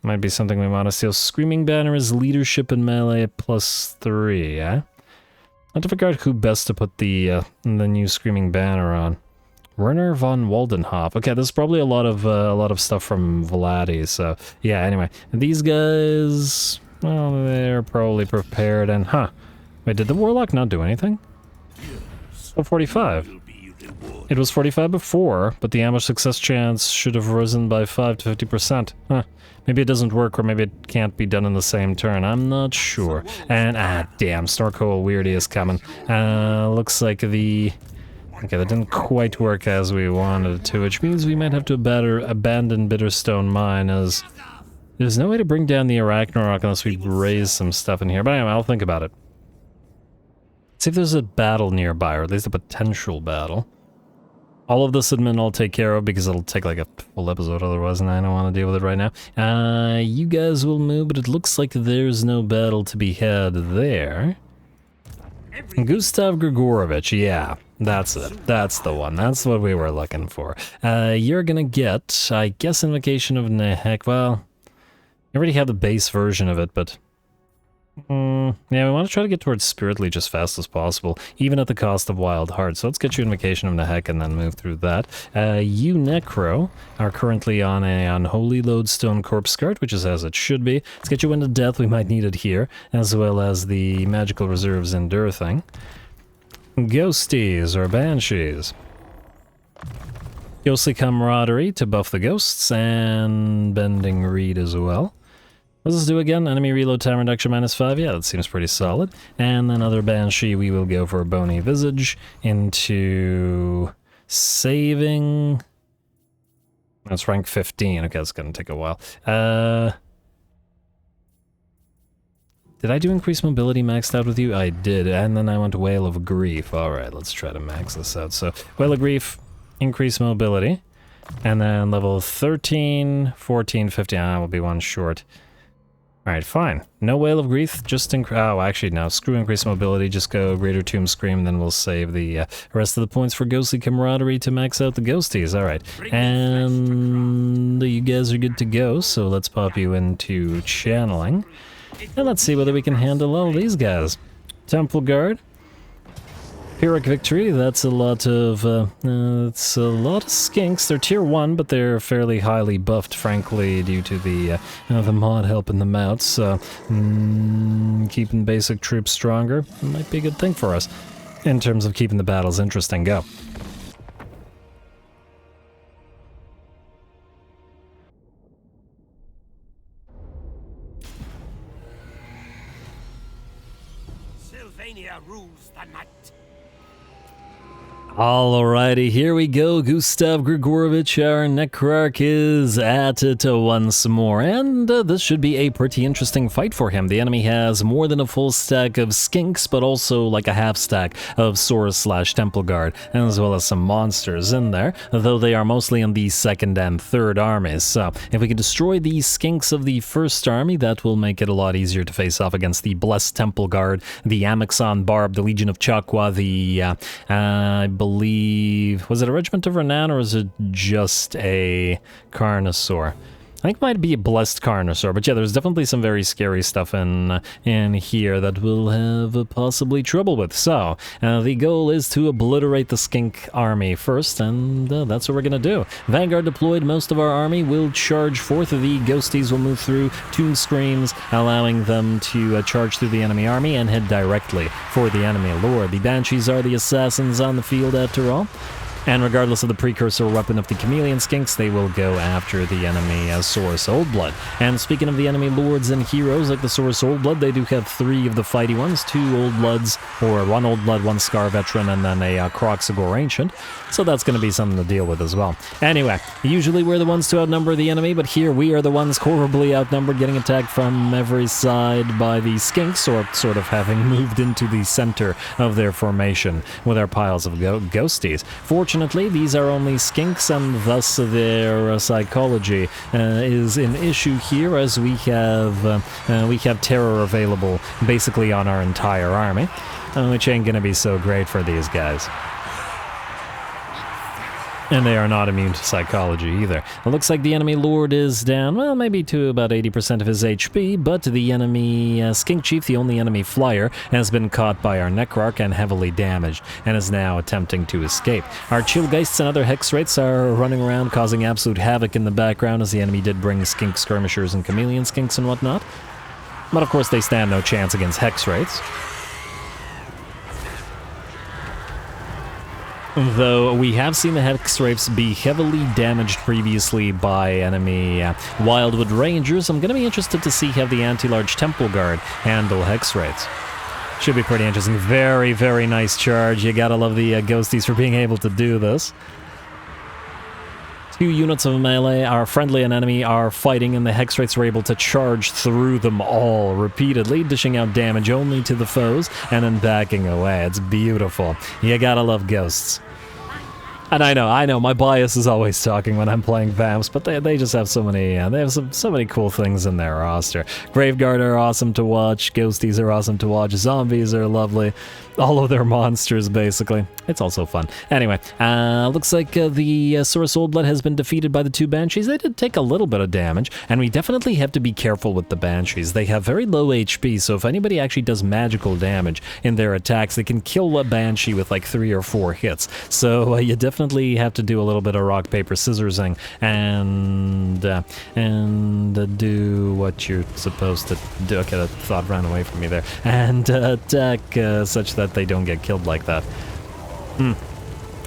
might be something we want to steal. Screaming Banner is leadership and melee at +3, eh? I have to figure out who best to put the new Screaming Banner on. Werner von Waldenhop. Okay, there's probably a lot of stuff from Vladdy, so yeah, anyway. These guys, well, they're probably prepared and wait, did the Warlock not do anything? Oh, 45. It was 45 before, but the ambush success chance should have risen by 5 to 50%. Maybe it doesn't work, or maybe it can't be done in the same turn. I'm not sure. And, damn, Snorkel Weirdy is coming. Looks like the... Okay, that didn't quite work as we wanted it to, which means we might have to abandon Bitterstone Mine, as there's no way to bring down the Arachnarok unless we raise some stuff in here. But anyway, I'll think about it. See if there's a battle nearby, or at least a potential battle. All of this admin I'll take care of, because it'll take like a full episode otherwise, and I don't want to deal with it right now. You guys will move, but it looks like there's no battle to be had there. Gustav Grigorovich, yeah, that's it. That's the one. That's what we were looking for. You're gonna get, I guess, Invocation of Nehek. Well, you already have the base version of it, but... yeah, we want to try to get towards Spirit Leech as fast as possible, even at the cost of Wild Heart. So let's get you Invocation of Nehek and then move through that. You, Necro, are currently on a Unholy Lodestone Corpse Skirt, which is as it should be. Let's get you into Death, we might need it here, as well as the Magical Reserves Endure thing. Ghosties, or Banshees. Ghostly Camaraderie to buff the ghosts, and Bending Reed as well. What does this do again? Enemy reload time reduction -5. Yeah, that seems pretty solid. And then other Banshee, we will go for Bony Visage into saving. That's rank 15. Okay, that's gonna take a while. Did I do increased mobility maxed out with you? I did, and then I went to Whale of Grief. Alright, let's try to max this out. So, Whale of Grief, increased mobility, and then level 13, 14, 15, will be one short. Alright, fine. No Whale of Grief, just oh, actually, no. Screw increased mobility, just go Greater Tomb Scream, then we'll save the rest of the points for Ghostly Camaraderie to max out the ghosties. Alright, and you guys are good to go, so let's pop you into Channeling. And let's see whether we can handle all these guys. Temple Guard. Pyrrhic Victory, that's a lot of, it's a lot of skinks. They're tier 1, but they're fairly highly buffed, frankly, due to the mod helping them out, so keeping basic troops stronger might be a good thing for us, in terms of keeping the battles interesting. Go. Sylvania rules the night. Alrighty, here we go. Gustav Grigorovich, our Necrarch, is at it once more, and this should be a pretty interesting fight for him. The enemy has more than a full stack of skinks, but also like a half stack of Saurus/Temple Guard, as well as some monsters in there, though they are mostly in the second and third armies. So, if we can destroy the skinks of the first army, that will make it a lot easier to face off against the Blessed Temple Guard, the Amixon Barb, the Legion of Chakwa, the, I believe, was it a Regiment of Renown, or was it just a Carnosaur? I think it might be a Blessed Carnosaur, but yeah, there's definitely some very scary stuff in here that we'll have possibly trouble with. So, the goal is to obliterate the skink army first, and that's what we're gonna do. Vanguard deployed, most of our army will charge forth. The ghosties will move through Tomb Screams, allowing them to charge through the enemy army and head directly for the enemy lord. The Banshees are the assassins on the field after all. And regardless of the precursor weapon of the Chameleon Skinks, they will go after the enemy Saurus Oldblood. And speaking of the enemy lords and heroes like the Saurus Oldblood, they do have 3 of the fighty ones, 2 Oldbloods, or 1 Oldblood, 1 Scar Veteran, and then a Kroxigor Ancient. So that's going to be something to deal with as well. Anyway, usually we're the ones to outnumber the enemy, but here we are the ones horribly outnumbered, getting attacked from every side by the Skinks, or sort of having moved into the center of their formation with our piles of ghosties. Fortunately, these are only skinks, and thus their psychology is an issue here, as we have terror available basically on our entire army, which ain't gonna be so great for these guys. And they are not immune to psychology either. It looks like the enemy lord is down, well, maybe to about 80% of his HP, but the enemy skink chief, the only enemy flyer, has been caught by our Necrarch and heavily damaged, and is now attempting to escape. Our Chillgeists and other Hex Wraiths are running around causing absolute havoc in the background, as the enemy did bring skink skirmishers and chameleon skinks and whatnot. But of course they stand no chance against Hex Wraiths. Though we have seen the Hex Wraiths be heavily damaged previously by enemy Wildwood Rangers, I'm going to be interested to see how the Anti-Large Temple Guard handle Hex Wraiths. Should be pretty interesting. Very, very nice charge. You gotta love the ghosties for being able to do this. 2 units of melee, our friendly and enemy, are fighting, and the Hex Wraiths were able to charge through them all repeatedly, dishing out damage only to the foes, and then backing away. It's beautiful. You gotta love ghosts. And I know, my bias is always talking when I'm playing Vamps, but they just have so many, they have so many cool things in their roster. Graveguard are awesome to watch, Ghosties are awesome to watch, Zombies are lovely, all of their monsters, basically. It's also fun. Anyway, looks like the Saurus Oldblood has been defeated by the 2 Banshees. They did take a little bit of damage, and we definitely have to be careful with the Banshees. They have very low HP, so if anybody actually does magical damage in their attacks, they can kill a Banshee with like 3 or 4 hits. So you definitely have to do a little bit of rock, paper, scissorsing and do what you're supposed to do. Okay, that thought ran away from me there. And attack such that they don't get killed like that. I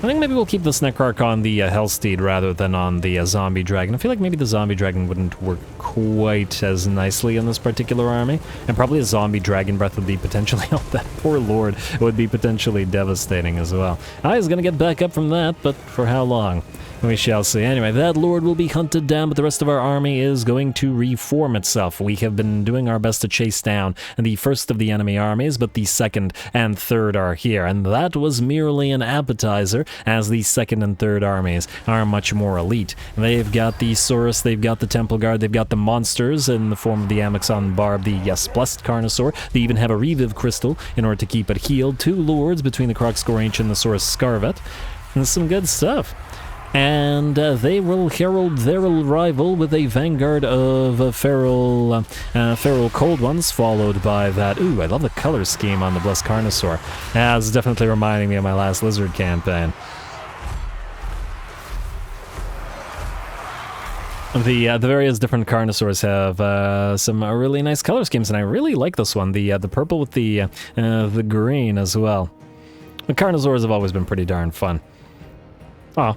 think maybe we'll keep this Necrarch on the Hellsteed rather than on the Zombie Dragon. I feel like maybe the Zombie Dragon wouldn't work quite as nicely in this particular army. And probably a Zombie Dragon Breath would be potentially, oh, that poor lord, would be potentially devastating as well. He's gonna get back up from that, but for how long? We shall see. Anyway, that lord will be hunted down, but the rest of our army is going to reform itself. We have been doing our best to chase down the first of the enemy armies, but the second and third are here, and that was merely an appetizer, as the second and third armies are much more elite. They've got the Saurus, they've got the Temple Guard, they've got the monsters in the form of the Amazon Barb, the Blessed Carnosaur. They even have a Reviv Crystal in order to keep it healed. 2 lords between the Crocscore Ancient and the Saurus Scarvet. And some good stuff. And they will herald their arrival with a vanguard of feral cold ones, followed by that. Ooh, I love the color scheme on the Blessed Carnosaur. It's definitely reminding me of my last Lizard campaign. The various different Carnosaurs have some really nice color schemes, and I really like this one. The purple with the green as well. The Carnosaurs have always been pretty darn fun. Oh.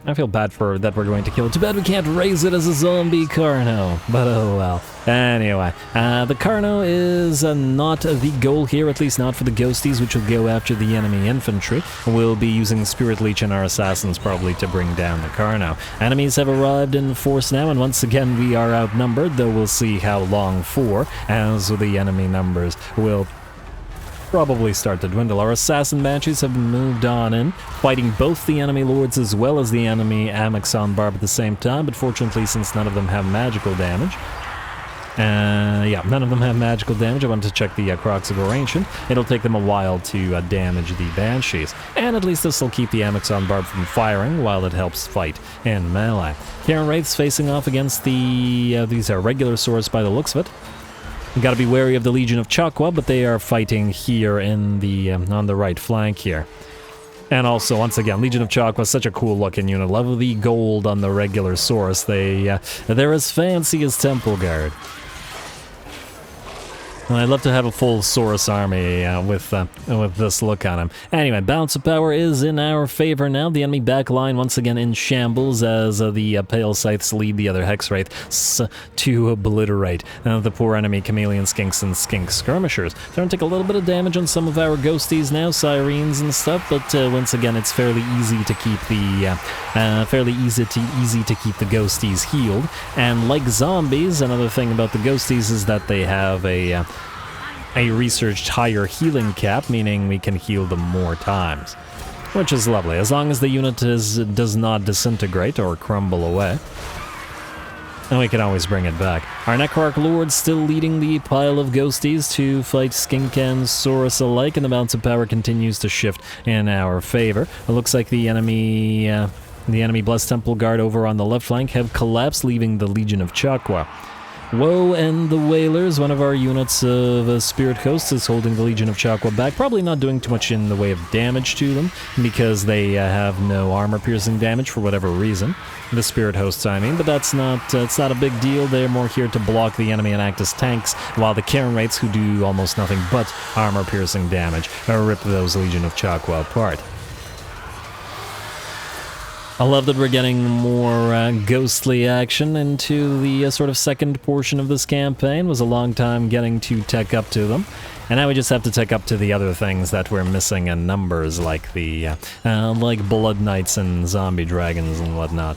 I feel bad for that we're going to kill it. Too bad we can't raise it as a zombie Carno. But oh well. Anyway, the Carno is not the goal here, at least not for the Ghosties, which will go after the enemy infantry. We'll be using Spirit Leech and our assassins probably to bring down the Carno. Enemies have arrived in force now, and once again we are outnumbered, though we'll see how long for, as the enemy numbers will probably start to dwindle. Our assassin banshees have moved on in, fighting both the enemy lords as well as the enemy Amazon Barb at the same time, but fortunately, since none of them have magical damage, none of them have magical damage. I wanted to check the Crocscore Ancient. It'll take them a while to damage the banshees, and at least this will keep the Amazon Barb from firing while it helps fight in melee. Karen Wraith's facing off against these are regular swords by the looks of it. You gotta be wary of the Legion of Chakwa, but they are fighting here in the on the right flank here. And also, once again, Legion of Chakwa is such a cool looking unit. Love the gold on the regular source. They're as fancy as Temple Guard. And I'd love to have a full Saurus army with this look on him. Anyway, balance of power is in our favor now. The enemy backline once again in shambles as the Pale Scythes lead the other Hex Wraiths to obliterate the poor enemy Chameleon Skinks and Skink Skirmishers. Starting to take a little bit of damage on some of our Ghosties now, Sirens and stuff, but once again it's fairly easy to keep the Ghosties healed. And like zombies, another thing about the Ghosties is that they have a researched higher healing cap, meaning we can heal them more times, which is lovely, as long as the unit does not disintegrate or crumble away. And we can always bring it back. Our Necrarch Lord still leading the pile of Ghosties to fight Skink and Saurus alike, and the balance of power continues to shift in our favor. It looks like the enemy Blessed Temple Guard over on the left flank have collapsed, leaving the Legion of Chakwa. Woe and the Whalers, one of our units of Spirit Hosts, is holding the Legion of Chakwa back, probably not doing too much in the way of damage to them, because they have no armor-piercing damage for whatever reason. The Spirit Hosts, I mean, but it's not a big deal. They're more here to block the enemy and act as tanks, while the Karen Wraiths, who do almost nothing but armor-piercing damage, rip those Legion of Chakwa apart. I love that we're getting more ghostly action into the sort of second portion of this campaign. It was a long time getting to tech up to them. And now we just have to tech up to the other things that we're missing in numbers, like like Blood Knights and Zombie Dragons and whatnot.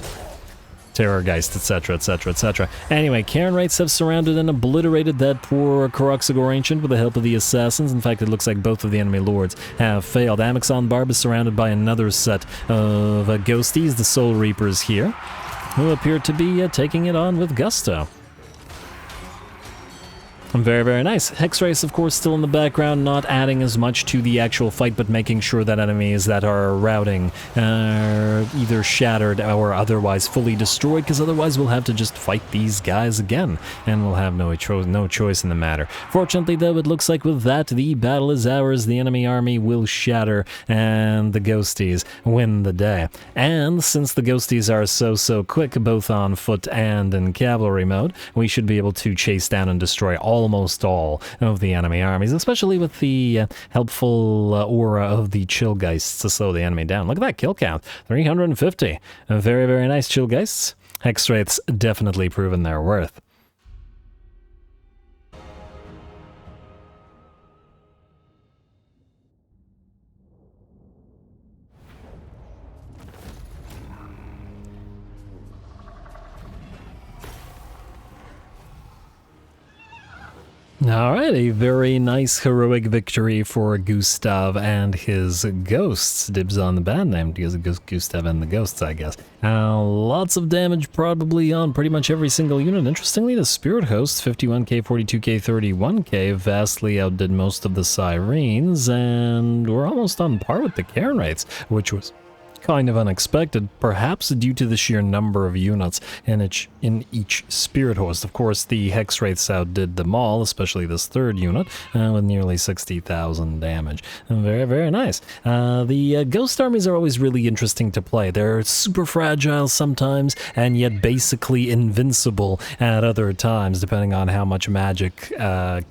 Terrorgeist, etc., etc., etc. Anyway, Karen Wraiths have surrounded and obliterated that poor Crocscore Ancient with the help of the assassins. In fact, it looks like both of the enemy lords have failed. Amazon Barb is surrounded by another set of Ghosties, the Soul Reapers here, who appear to be taking it on with gusto. Very, very nice. Hex Wraiths, of course, still in the background, not adding as much to the actual fight, but making sure that enemies that are routing are either shattered or otherwise fully destroyed, because otherwise we'll have to just fight these guys again, and we'll have no choice in the matter. Fortunately, though, it looks like with that, the battle is ours. The enemy army will shatter, and the Ghosties win the day. And since the Ghosties are so quick, both on foot and in cavalry mode, we should be able to chase down and destroy almost all of the enemy armies, especially with the helpful aura of the Chillgeists to slow the enemy down. Look at that kill count, 350. Very, very nice Chillgeists. Hex Wraiths definitely proven their worth. All right, a very nice heroic victory for Gustav and his ghosts. Dibs on the band name because it goes Gustav and the ghosts, I guess. Lots of damage probably on pretty much every single unit. Interestingly, the Spirit Hosts, 51k, 42k, 31k, vastly outdid most of the Sirens, and we're almost on par with the Cairn rates, which was kind of unexpected, perhaps due to the sheer number of units in each Spirit Host. Of course, the Hex Wraiths outdid them all, especially this third unit, with nearly 60,000 damage. Very, very nice. The Ghost armies are always really interesting to play. They're super fragile sometimes, and yet basically invincible at other times, depending on how much magic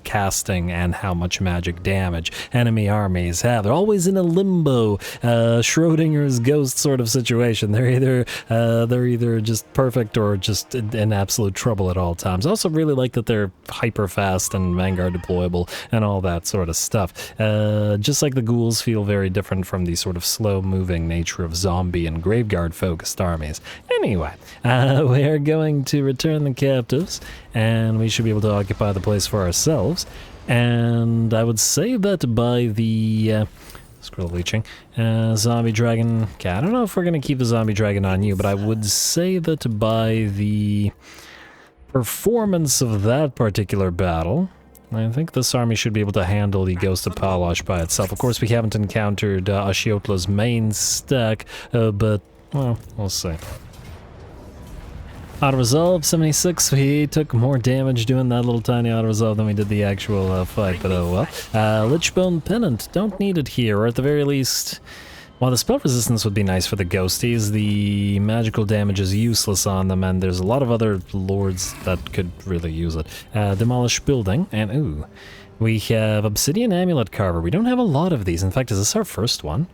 casting and how much magic damage enemy armies have. They're always in a limbo, Schrodinger's ghost sort of situation. They're either just perfect or just in absolute trouble at all times. I also really like that they're hyper fast and Vanguard deployable and all that sort of stuff. Just like the ghouls feel very different from the sort of slow moving nature of zombie and graveguard focused armies. Anyway, we're going to return the captives and we should be able to occupy the place for ourselves. And I would say that by the scroll leeching. Zombie dragon. Okay, I don't know if we're going to keep the zombie dragon on you, but I would say that by the performance of that particular battle, I think this army should be able to handle the Ghost of Palosh by itself. Of course, we haven't encountered Ashiotla's main stack, but, well, we'll see. Auto-resolve, 76, we took more damage doing that little tiny auto-resolve than we did the actual fight, but oh well. Lichbone Pennant, don't need it here, or at the very least, while the spell resistance would be nice for the ghosties, the magical damage is useless on them, and there's a lot of other lords that could really use it. Demolish Building, and ooh, we have Obsidian Amulet Carver. We don't have a lot of these. In fact, is this our first one?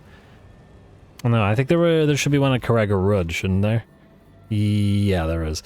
Oh, no, I think there should be one at Karagarud, shouldn't there? Yeah, there is.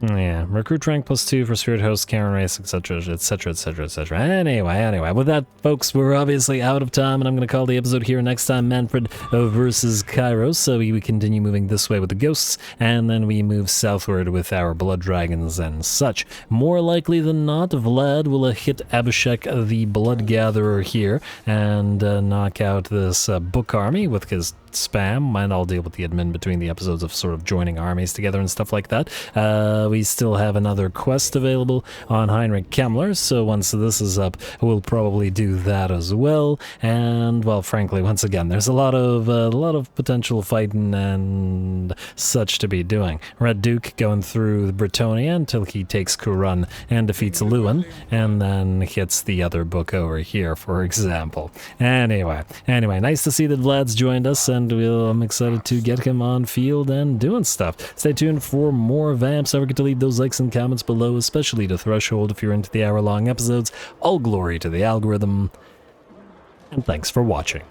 Yeah, recruit rank +2 for Spirit Host, Cairn Race, etc, etc, etc, etc. Anyway, with that, folks, we're obviously out of time, and I'm going to call the episode here. Next time, Mannfred versus Kairos, so we continue moving this way with the ghosts, and then we move southward with our blood dragons and such. More likely than not, Vlad will hit Abhishek the Blood Gatherer here, and knock out this book army with his spam, and I'll deal with the admin between the episodes of sort of joining armies together and stuff like that. We still have another quest available on Heinrich Kemmler, so once this is up, we'll probably do that as well. And, well, frankly, once again, there's a lot of potential fighting and such to be doing. Red Duke going through Bretonia until he takes Kurun and defeats Lewin, and then hits the other book over here, for example. Anyway, nice to see that Vlad's joined us, and I'm excited to get him on field and doing stuff. Stay tuned for more Vamps. Don't forget to leave those likes and comments below, especially to Threshold if you're into the hour-long episodes. All glory to the algorithm, and thanks for watching.